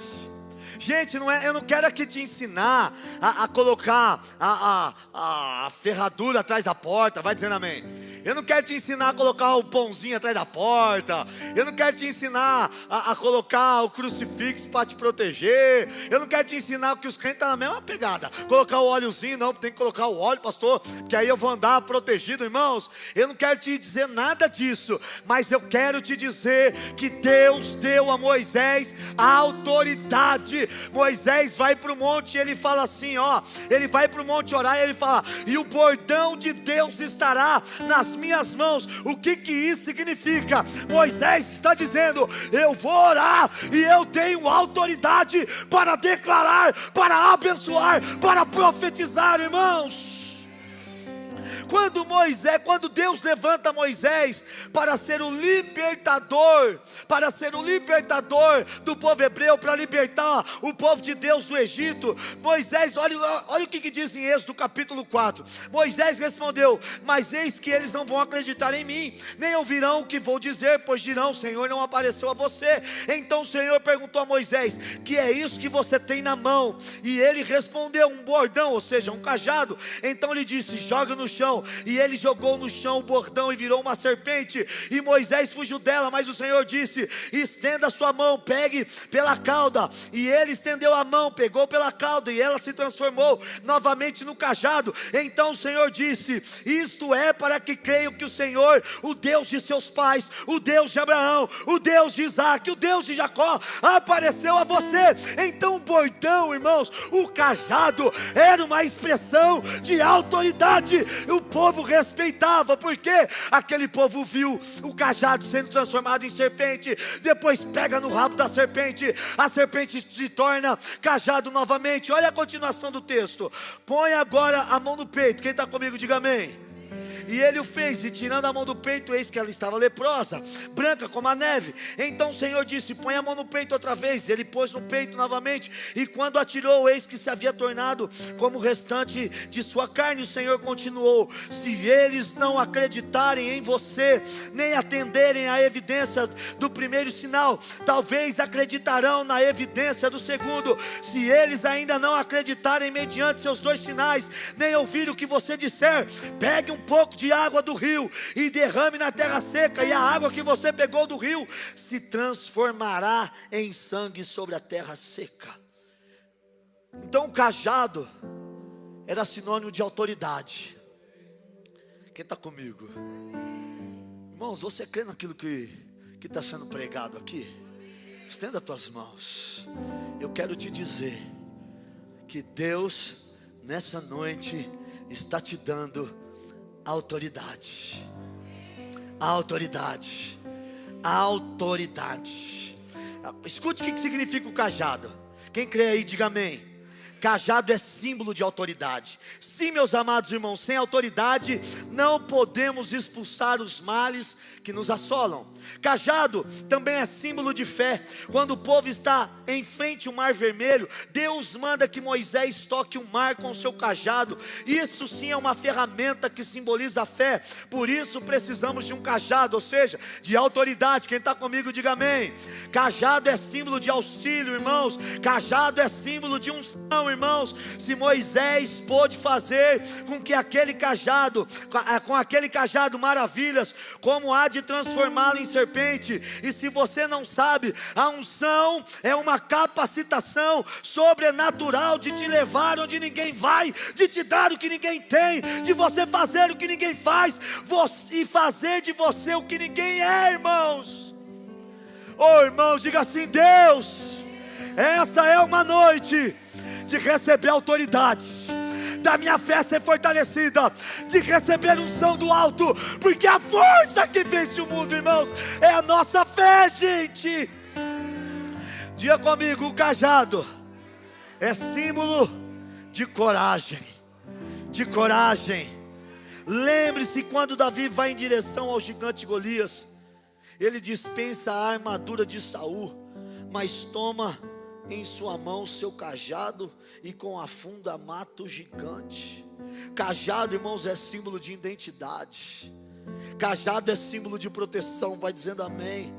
Gente, eu não quero aqui te ensinar a colocar a ferradura atrás da porta. Vai dizendo amém. Eu não quero te ensinar a colocar o pãozinho atrás da porta. Eu não quero te ensinar a colocar o crucifixo para te proteger. Eu não quero te ensinar que os crentes estão na mesma pegada. Colocar o óleozinho, não, tem que colocar o óleo, pastor, porque aí eu vou andar protegido, irmãos. Eu não quero te dizer nada disso, mas eu quero te dizer que Deus deu a Moisés a autoridade. Moisés vai para o monte e ele fala assim, ele vai para o monte orar e ele fala: e o bordão de Deus estará nas minhas mãos. O que isso significa? Moisés está dizendo: eu vou orar e eu tenho autoridade para declarar, para abençoar, para profetizar, irmãos. Quando Deus levanta Moisés para ser o libertador do povo hebreu, para libertar o povo de Deus do Egito, Moisés, olha o que diz em Êxodo capítulo 4, Moisés respondeu: mas eis que eles não vão acreditar em mim, nem ouvirão o que vou dizer, pois dirão: o Senhor não apareceu a você. Então o Senhor perguntou a Moisés: que é isso que você tem na mão? E ele respondeu: um bordão, ou seja, um cajado. Então ele disse: joga no chão. E ele jogou no chão o bordão e virou uma serpente, e Moisés fugiu dela. Mas o Senhor disse: estenda a sua mão, pegue pela cauda. E ele estendeu a mão, pegou pela cauda, e ela se transformou novamente no cajado. Então o Senhor disse: isto é para que creiam que o Senhor, o Deus de seus pais, o Deus de Abraão, o Deus de Isaac, o Deus de Jacó, apareceu a você. Então o bordão, irmãos, o cajado, era uma expressão de autoridade. O povo respeitava, porque aquele povo viu o cajado sendo transformado em serpente, depois pega no rabo da serpente, a serpente se torna cajado novamente. Olha a continuação do texto: põe agora a mão no peito. Quem está comigo, diga amém. E ele o fez, e tirando a mão do peito, eis que ela estava leprosa, branca como a neve. Então o Senhor disse: põe a mão no peito outra vez. Ele pôs no peito novamente, e quando atirou, eis que se havia tornado como o restante de sua carne. O Senhor continuou: se eles não acreditarem em você, nem atenderem à evidência do primeiro sinal, talvez acreditarão na evidência do segundo. Se eles ainda não acreditarem mediante seus dois sinais, nem ouvir o que você disser, pegue um pouco de água do rio e derrame na terra seca, e a água que você pegou do rio se transformará em sangue sobre a terra seca. Então o cajado era sinônimo de autoridade. Quem está comigo? Irmãos, você crê naquilo que está sendo pregado aqui? Estenda as tuas mãos. Eu quero te dizer que Deus nessa noite está te dando autoridade. Autoridade. Autoridade. Escute o que significa o cajado. Quem crê aí, diga amém. Cajado é símbolo de autoridade. Sim, meus amados irmãos, sem autoridade não podemos expulsar os males que nos assolam. Cajado também é símbolo de fé. Quando o povo está em frente ao mar vermelho, Deus manda que Moisés toque o mar com o seu cajado. Isso sim é uma ferramenta que simboliza a fé. Por isso precisamos de um cajado, ou seja, de autoridade. Quem está comigo, diga amém. Cajado é símbolo de auxílio, irmãos. Cajado é símbolo de unção, irmãos. Se Moisés pôde fazer com que aquele cajado, maravilhas, como há de transformá-lo em serpente. E se você não sabe, a unção é uma capacitação sobrenatural de te levar onde ninguém vai, de te dar o que ninguém tem, de você fazer o que ninguém faz, e fazer de você o que ninguém é, irmãos. Oh, irmãos, diga assim: Deus, essa é uma noite de receber autoridade, da minha fé ser fortalecida, de receber unção do alto, porque a força que vence o mundo, irmãos, é a nossa fé, gente. Diga comigo: o cajado é símbolo de coragem. De coragem. Lembre-se, quando Davi vai em direção ao gigante Golias, ele dispensa a armadura de Saul, mas toma em sua mão o seu cajado, e com a funda mata o gigante. Cajado, irmãos, é símbolo de identidade. Cajado é símbolo de proteção. Vai dizendo amém.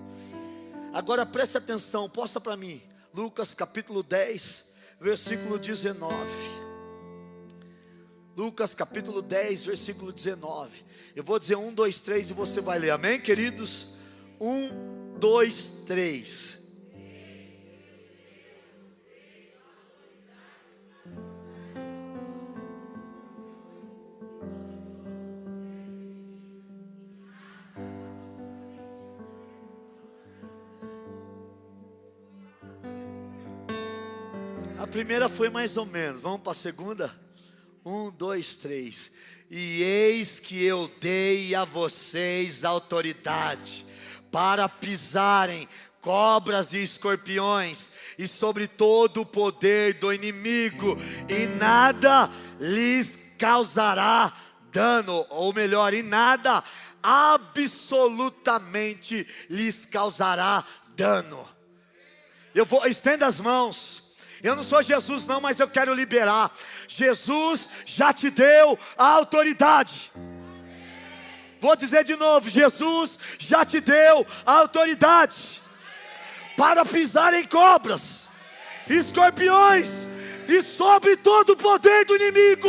Agora preste atenção, posta para mim Lucas capítulo 10, versículo 19. Lucas capítulo 10, versículo 19. Eu vou dizer 1, 2, 3 e você vai ler, amém, queridos? 1, 2, 3. A primeira foi mais ou menos. Vamos para a segunda? 1, 2, 3. E eis que eu dei a vocês autoridade para pisarem cobras e escorpiões, e sobre todo o poder do inimigo, e nada lhes causará dano, ou melhor, em nada, absolutamente lhes causará dano. Estenda as mãos. Eu não sou Jesus não, mas eu quero liberar. Jesus já te deu a autoridade. Vou dizer de novo, Jesus já te deu a autoridade para pisar em cobras, escorpiões e sobre todo o poder do inimigo.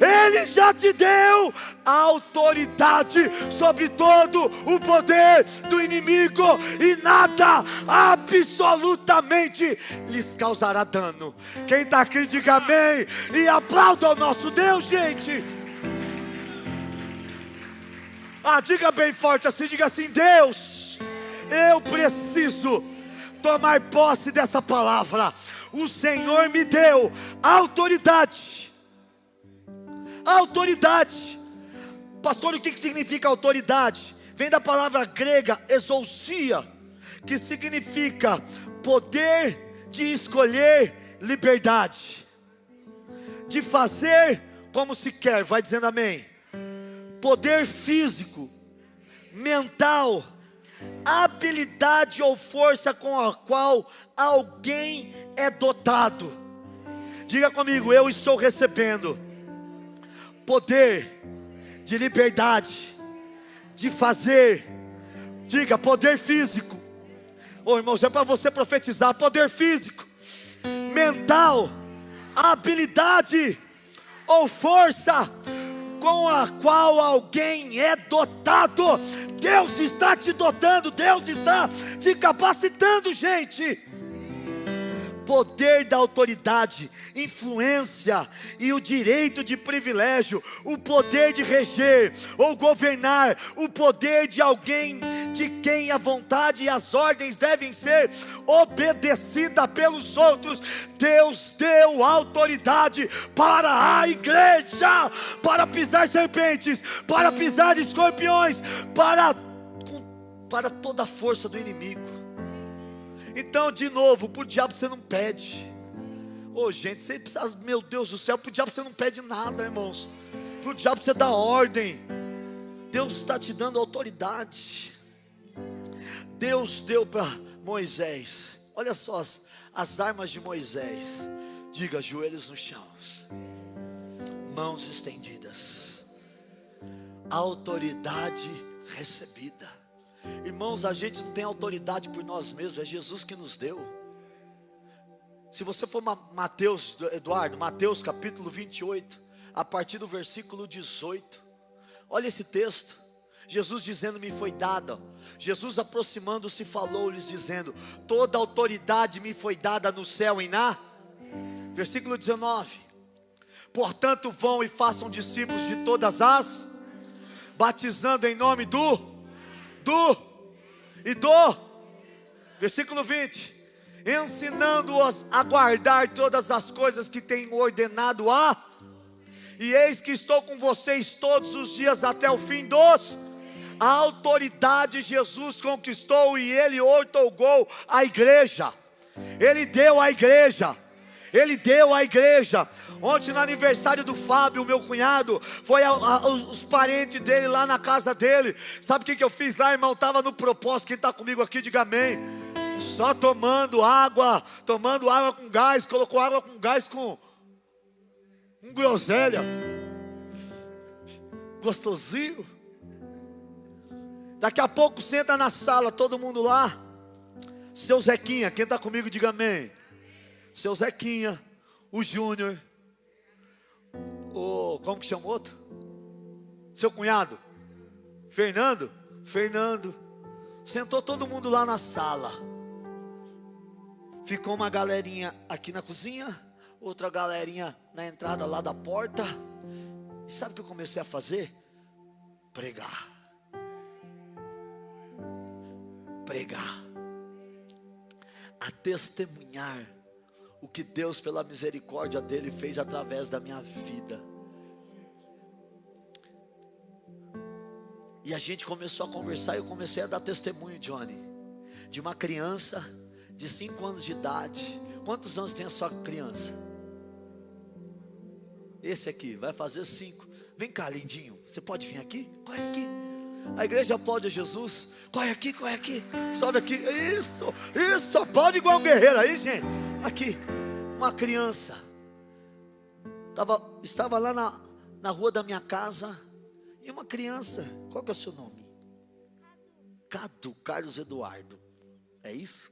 Ele já te deu a autoridade sobre todo o poder do inimigo, e nada absolutamente lhes causará dano. Quem está aqui diga amém e aplauda o nosso Deus, gente. Diga bem forte assim, diga assim: Deus, eu preciso tomar posse dessa palavra. O Senhor me deu autoridade. Autoridade. Pastor, o que significa autoridade? Vem da palavra grega exousia, que significa poder de escolher liberdade, de fazer como se quer. Vai dizendo amém. Poder físico, mental, habilidade ou força com a qual alguém é dotado. Diga comigo: eu estou recebendo poder de liberdade, de fazer. Diga: poder físico. Irmãos, é para você profetizar. Poder físico, mental, habilidade ou força com a qual alguém é dotado. Deus está te dotando, Deus está te capacitando, gente. Poder da autoridade, influência e o direito de privilégio, o poder de reger ou governar, o poder de alguém de quem a vontade e as ordens devem ser obedecidas pelos outros. Deus deu autoridade para a igreja, para pisar serpentes, para pisar escorpiões, para toda a força do inimigo. Então, de novo, para o diabo você não pede. Gente, você precisa, meu Deus do céu, para o diabo você não pede nada, irmãos. Para o diabo você dá ordem. Deus está te dando autoridade. Deus deu para Moisés. Olha só as armas de Moisés. Diga: joelhos no chão, mãos estendidas, autoridade recebida. Irmãos, a gente não tem autoridade por nós mesmos, é Jesus que nos deu. Se você for Mateus capítulo 28, a partir do versículo 18, olha esse texto. Jesus dizendo: me foi dada. Jesus aproximando-se falou-lhes dizendo: toda autoridade me foi dada no céu e na. Versículo 19: portanto vão e façam discípulos de todas as, batizando em nome versículo 20, ensinando-os a guardar todas as coisas que tenho ordenado e eis que estou com vocês todos os dias até o fim dos. A autoridade Jesus conquistou e Ele outorgou a igreja. Ele deu à igreja. Ele deu à igreja. Ontem no aniversário do Fábio, meu cunhado, foi os parentes dele lá na casa dele. Sabe o que eu fiz lá, irmão? Estava no propósito. Quem está comigo aqui, diga amém. Só tomando água com gás. Colocou água com gás com groselha. Gostosinho. Daqui a pouco senta na sala, todo mundo lá. Seu Zequinha, quem está comigo, diga amém. Seu Zequinha, o Júnior, como que chama o outro? Seu cunhado, Fernando, sentou todo mundo lá na sala. Ficou uma galerinha aqui na cozinha, outra galerinha na entrada lá da porta. E sabe o que eu comecei a fazer? Pregar, a testemunhar o que Deus, pela misericórdia dele, fez através da minha vida. E a gente começou a conversar. E eu comecei a dar testemunho, Johnny, de uma criança de 5 anos de idade. Quantos anos tem a sua criança? Esse aqui vai fazer 5. vem cá, lindinho, você pode vir aqui? Corre aqui. A igreja aplaude a Jesus. Corre aqui, sobe aqui. Isso, aplaude igual um guerreiro aí, gente. Aqui, uma criança estava lá na rua da minha casa. E uma criança, qual que é o seu nome? Cadu, Carlos Eduardo. É isso?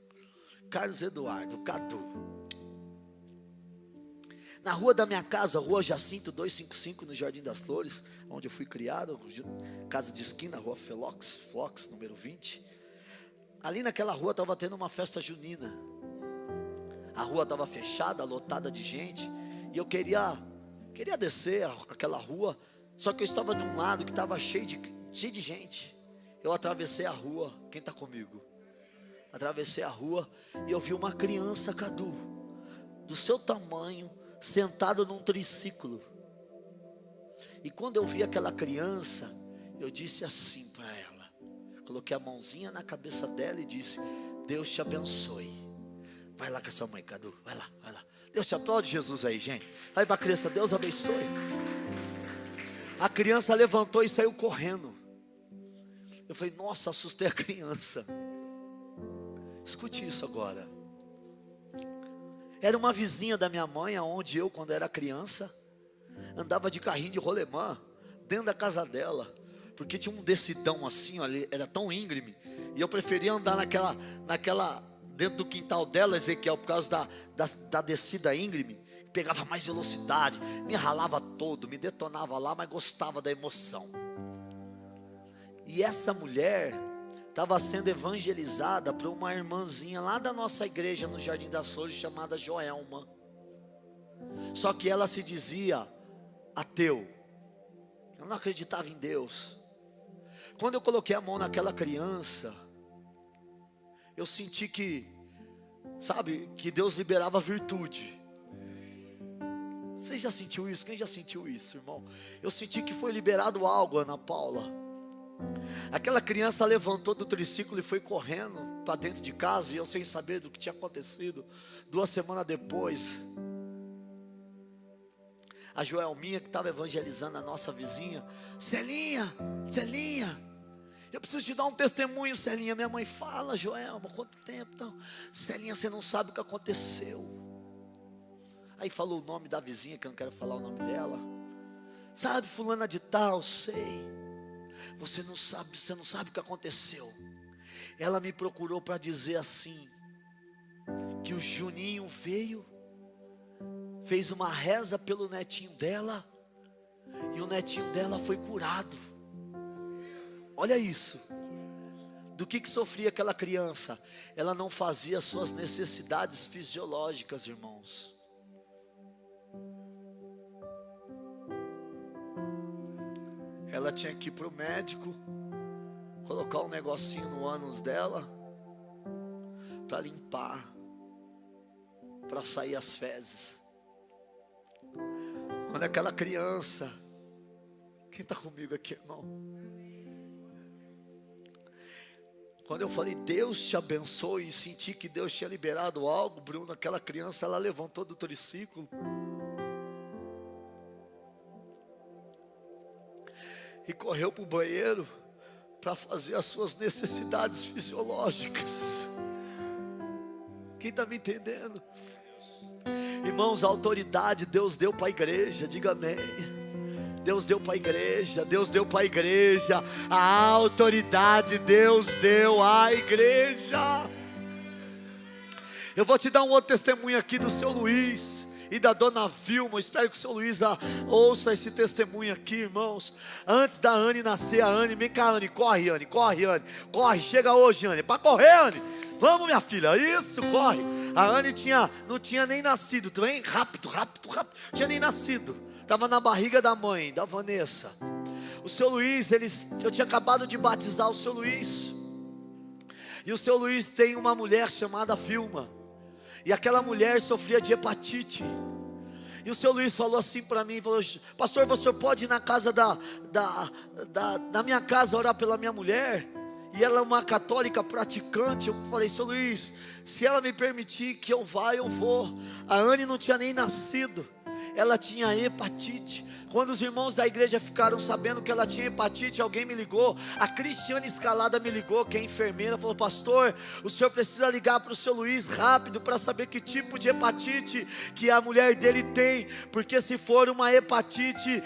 Carlos Eduardo, Cadu. Na rua da minha casa, Rua Jacinto 255, no Jardim das Flores, onde eu fui criado, casa de esquina, Rua Flox, número 20. Ali naquela rua estava tendo uma festa junina. A rua estava fechada, lotada de gente. E eu queria descer aquela rua. Só que eu estava de um lado que estava cheio de gente. Eu atravessei a rua. Quem está comigo? Atravessei a rua e eu vi uma criança, Cadu, do seu tamanho, sentado num triciclo. E quando eu vi aquela criança, eu disse assim para ela, coloquei a mãozinha na cabeça dela e disse: Deus te abençoe. Vai lá com a sua mãe, Cadu, vai lá. Deus te aplaude Jesus aí, gente. Vai para a criança, Deus abençoe. A criança levantou e saiu correndo. Eu falei: nossa, assustei a criança. Escute isso agora. Era uma vizinha da minha mãe, onde eu, quando era criança, andava de carrinho de rolemã dentro da casa dela, porque tinha um decidão assim, olha, era tão íngreme, e eu preferia andar naquela dentro do quintal dela, Ezequiel, por causa da descida íngreme. Pegava mais velocidade, me ralava todo, me detonava lá, mas gostava da emoção. E essa mulher estava sendo evangelizada por uma irmãzinha lá da nossa igreja no Jardim das Flores, chamada Joelma. Só que ela se dizia ateu, ela não acreditava em Deus. Quando eu coloquei a mão naquela criança, eu senti que Deus liberava virtude. Você já sentiu isso? Quem já sentiu isso, irmão? Eu senti que foi liberado algo, Ana Paula. Aquela criança levantou do triciclo e foi correndo para dentro de casa, e eu sem saber do que tinha acontecido. 2 semanas depois, a Joelminha, que estava evangelizando a nossa vizinha: Celinha, eu preciso te dar um testemunho, Celinha. Minha mãe: fala, Joelma, quanto tempo? Não. Celinha, você não sabe o que aconteceu. Aí falou o nome da vizinha, que eu não quero falar o nome dela. Sabe, fulana de tal, sei. Você não sabe o que aconteceu. Ela me procurou para dizer assim, que o Juninho veio, fez uma reza pelo netinho dela, e o netinho dela foi curado. Olha isso. Do que sofria aquela criança? Ela não fazia suas necessidades fisiológicas, irmãos. Ela tinha que ir para o médico, colocar um negocinho no ânus dela, para limpar, para sair as fezes. Olha aquela criança. Quem está comigo aqui, irmão? Quando eu falei Deus te abençoe, e senti que Deus tinha liberado algo, Bruno, aquela criança, ela levantou do triciclo e correu para o banheiro para fazer as suas necessidades fisiológicas. Quem está me entendendo? Irmãos, a autoridade Deus deu para a igreja, diga amém. Deus deu para a igreja, Deus deu para a igreja, a autoridade Deus deu à igreja. Eu vou te dar um outro testemunho aqui do seu Luiz e da dona Vilma. Espero que o seu Luiz ouça esse testemunho aqui, irmãos. Antes da Anne nascer, a Anne, vem cá, Anne, corre, Anne, corre, chega hoje, Anne, para correr, Anne, vamos, minha filha, isso, corre. A Anne não tinha nem nascido, também rápido, tinha nem nascido, estava na barriga da mãe, da Vanessa. O seu Luiz, eu tinha acabado de batizar o seu Luiz, e o seu Luiz tem uma mulher chamada Vilma, e aquela mulher sofria de hepatite. E o seu Luiz falou assim para mim, falou: pastor, você pode ir na casa da minha casa orar pela minha mulher? E ela é uma católica praticante. Eu falei: seu Luiz, se ela me permitir que eu vá, eu vou. A Anne não tinha nem nascido. ela tinha hepatite. Quando os irmãos da igreja ficaram sabendo que ela tinha hepatite, alguém me ligou, a Cristiane Escalada me ligou, que é enfermeira, falou: pastor, o senhor precisa ligar para o seu Luiz rápido, para saber que tipo de hepatite que a mulher dele tem, porque se for uma hepatite,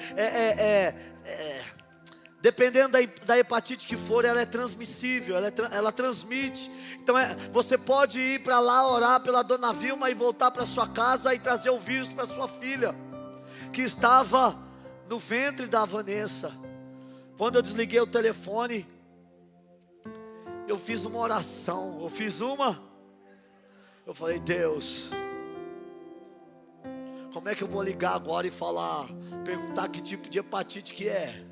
dependendo da hepatite que for, ela é transmissível, ela transmite. Então você pode ir para lá orar pela dona Vilma e voltar para sua casa e trazer o vírus para sua filha, que estava no ventre da Vanessa. Quando eu desliguei o telefone, eu fiz uma oração. Eu falei: Deus, como é que eu vou ligar agora e perguntar que tipo de hepatite que é?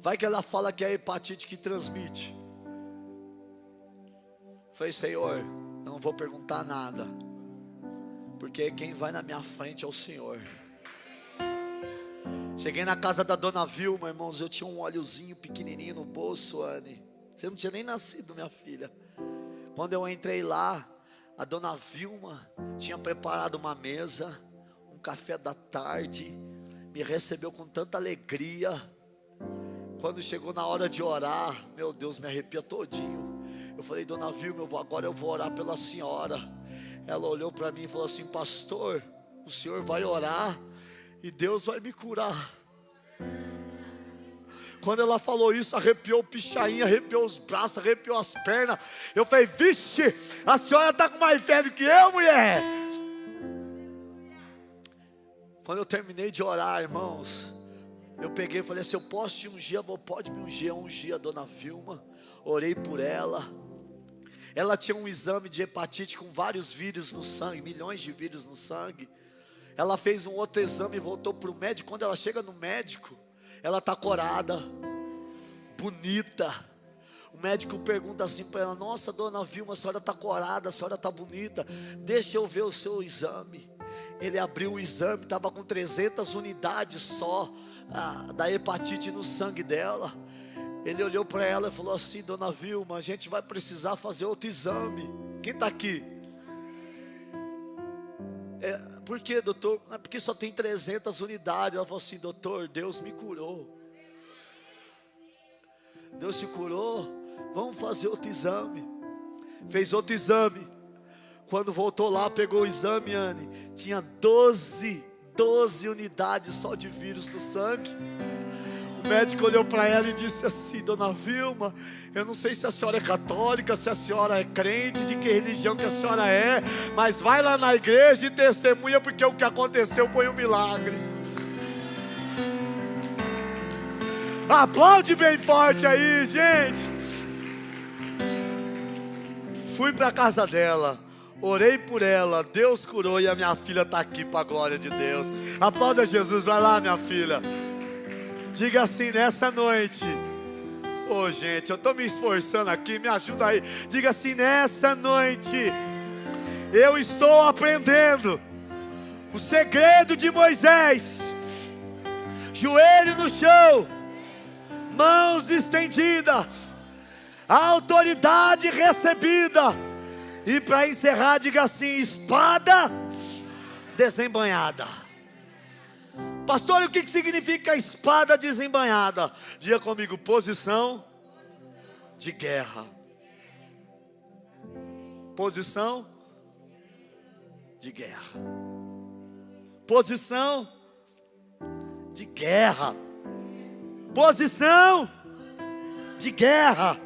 Vai que ela fala que é a hepatite que transmite. Eu falei: Senhor, eu não vou perguntar nada, porque quem vai na minha frente é o Senhor. Cheguei na casa da dona Vilma, irmãos, eu tinha um óleozinho pequenininho no bolso, Anne. Você não tinha nem nascido, minha filha. Quando eu entrei lá, a dona Vilma tinha preparado uma mesa, um café da tarde, me recebeu com tanta alegria. Quando chegou na hora de orar, meu Deus, me arrepia todinho. Eu falei: dona Vilma, agora eu vou orar pela senhora. Ela olhou para mim e falou assim: pastor, o senhor vai orar e Deus vai me curar. Quando ela falou isso, arrepiou o pichainho, arrepiou os braços, arrepiou as pernas. Eu falei: vixe, a senhora está com mais fé do que eu, mulher. Quando eu terminei de orar, irmãos, eu peguei e falei assim: eu posso te ungir? Pode me ungir. Eu ungi a dona Vilma, orei por ela. Ela tinha um exame de hepatite com vários vírus no sangue, milhões de vírus no sangue. Ela fez um outro exame e voltou para o médico. Quando ela chega no médico, ela está corada, bonita. O médico pergunta assim para ela: nossa, dona Vilma, a senhora está corada, a senhora está bonita, deixa eu ver o seu exame. Ele abriu o exame, estava com 300 unidades só da hepatite no sangue dela. Ele olhou para ela e falou assim: dona Vilma, a gente vai precisar fazer outro exame. Quem está aqui? Por que, doutor? Não é porque só tem 300 unidades. Ela falou assim: doutor, Deus me curou. Deus te curou? Vamos fazer outro exame. Fez outro exame. Quando voltou lá, pegou o exame, Anne, tinha 12 unidades só de vírus no sangue. O médico olhou para ela e disse assim: dona Vilma, eu não sei se a senhora é católica, se a senhora é crente, de que religião que a senhora é, mas vai lá na igreja e testemunha, porque o que aconteceu foi um milagre. Aplaude bem forte aí, gente. Fui para a casa dela, orei por ela, Deus curou e a minha filha está aqui para a glória de Deus. Aplauda Jesus, vai lá, minha filha. Diga assim: nessa noite, gente, eu estou me esforçando aqui, me ajuda aí. Diga assim: nessa noite, eu estou aprendendo o segredo de Moisés. Joelho no chão, mãos estendidas, autoridade recebida. E para encerrar, diga assim: espada desembainhada. Pastor, o que significa espada desembainhada? Diga comigo: posição de guerra. Posição de guerra. Posição de guerra. Posição de guerra.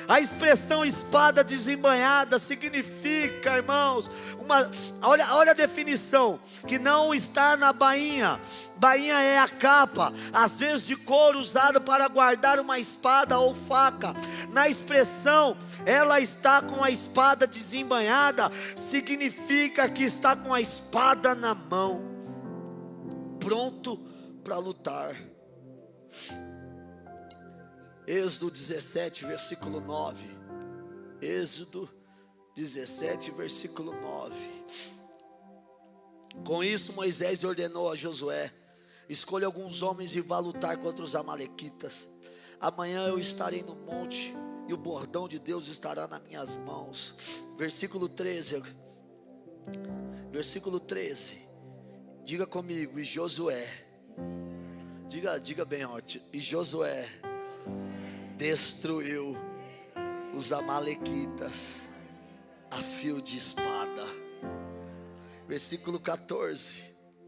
A expressão espada desembainhada significa, irmãos, olha a definição, que não está na bainha. Bainha é a capa, às vezes de couro, usada para guardar uma espada ou faca. Na expressão, ela está com a espada desembainhada, significa que está com a espada na mão, pronto para lutar. Êxodo 17, versículo 9. Êxodo 17, versículo 9. Com isso Moisés ordenou a Josué: escolha alguns homens e vá lutar contra os amalequitas. Amanhã eu estarei no monte e o bordão de Deus estará nas minhas mãos. Versículo 13. Versículo 13. Diga comigo, e Josué. Diga bem alto. E Josué destruiu os amalequitas a fio de espada. Versículo 14.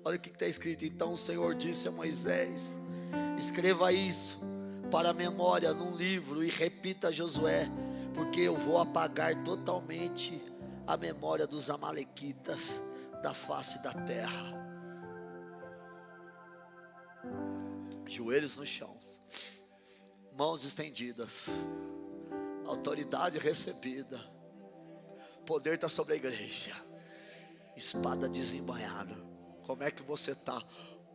Olha o que está escrito. Então o Senhor disse a Moisés: escreva isso para a memória num livro e repita a Josué, porque eu vou apagar totalmente a memória dos amalequitas da face da terra. Joelhos no chão, mãos estendidas, autoridade recebida, poder está sobre a igreja, espada desembainhada. Como é que você está?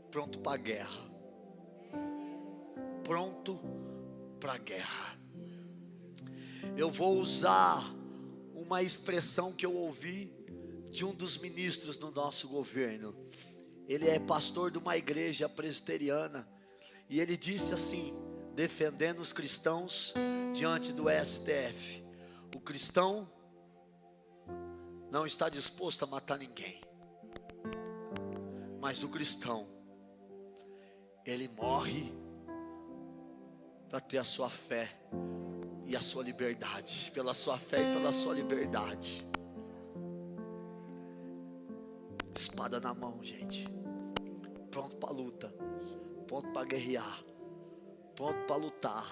Pronto para a guerra, pronto para a guerra. Eu vou usar uma expressão que eu ouvi de um dos ministros do nosso governo. Ele é pastor de uma igreja presbiteriana, e ele disse assim, defendendo os cristãos diante do STF: o cristão não está disposto a matar ninguém, mas o cristão, ele morre para ter a sua fé e a sua liberdade, pela sua fé e pela sua liberdade. Espada na mão, gente, pronto para a luta, pronto para guerrear, pronto para lutar.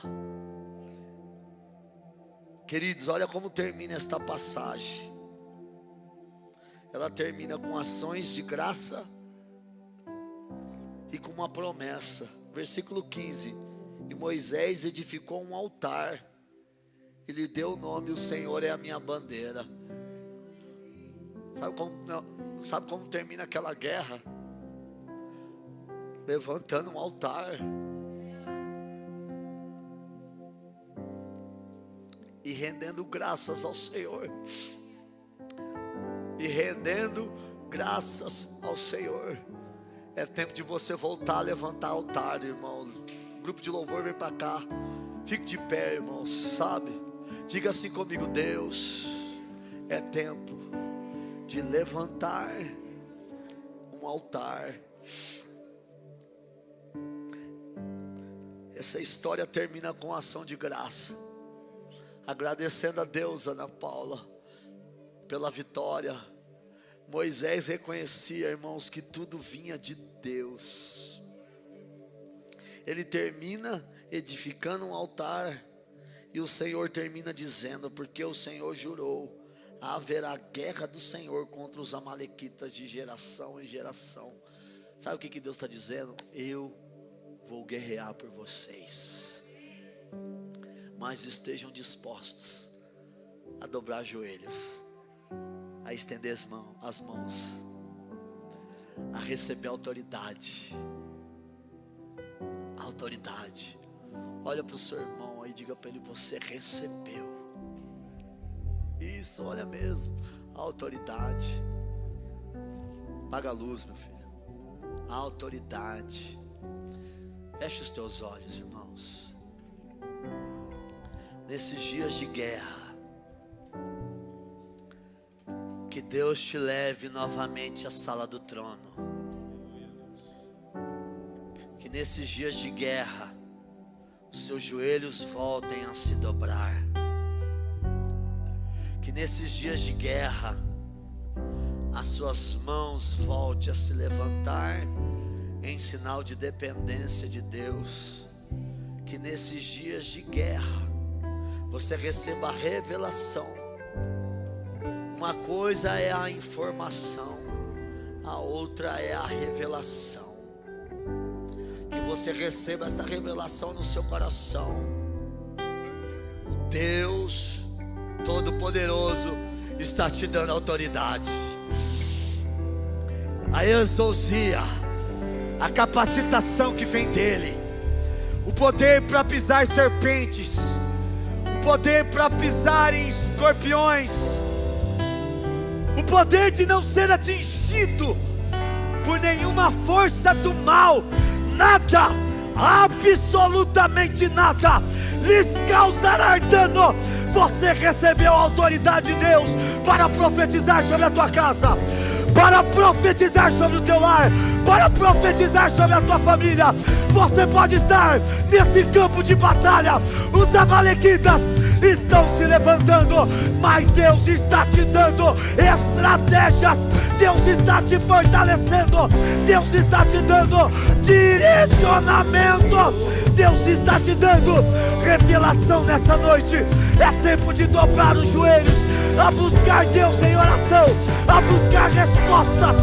Queridos, olha como termina esta passagem. Ela termina com ações de graça e com uma promessa. Versículo 15: e Moisés edificou um altar e lhe deu o nome: o Senhor é a minha bandeira. Sabe como termina aquela guerra? Levantando um altar e rendendo graças ao Senhor. E rendendo graças ao Senhor. É tempo de você voltar a levantar altar, irmãos. O grupo de louvor vem para cá. Fique de pé, irmãos, sabe? Diga assim comigo: Deus, é tempo de levantar um altar. Essa história termina com ação de graça, agradecendo a Deus, Ana Paula, pela vitória. Moisés reconhecia, irmãos, que tudo vinha de Deus. Ele termina edificando um altar, e o Senhor termina dizendo: porque o Senhor jurou, haverá guerra do Senhor contra os amalequitas de geração em geração. Sabe o que Deus está dizendo? Eu vou guerrear por vocês, mas estejam dispostos a dobrar joelhos, a estender as mãos, a receber autoridade. Autoridade. Olha para o seu irmão aí, diga para ele: você recebeu. Isso, olha mesmo, a autoridade. Apaga a luz, meu filho. A autoridade. Feche os teus olhos, irmãos. Nesses dias de guerra, que Deus te leve novamente à sala do trono. Que nesses dias de guerra, os seus joelhos voltem a se dobrar. Que nesses dias de guerra, as suas mãos voltem a se levantar em sinal de dependência de Deus. Que nesses dias de guerra, você receba a revelação. Uma coisa é a informação, a outra é a revelação. Que você receba essa revelação no seu coração. O Deus Todo-Poderoso está te dando autoridade, a exousia, a capacitação que vem dele, o poder para pisar serpentes, o poder para pisar em escorpiões, o poder de não ser atingido por nenhuma força do mal. Nada, absolutamente nada lhes causará dano. Você recebeu a autoridade de Deus para profetizar sobre a tua casa, para profetizar sobre o teu lar, para profetizar sobre a tua família. Você pode estar nesse campo de batalha, os amalequitas estão se levantando, mas Deus está te dando estratégias, Deus está te fortalecendo, Deus está te dando direcionamento, Deus está te dando revelação nessa noite. É tempo de dobrar os joelhos, a buscar Deus em oração, a buscar respostas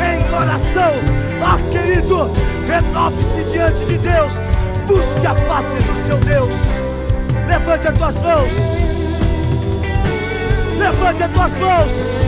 em oração. Ah, querido, renove-se diante de Deus, busque a face do seu Deus. Levante as tuas mãos, levante as tuas mãos.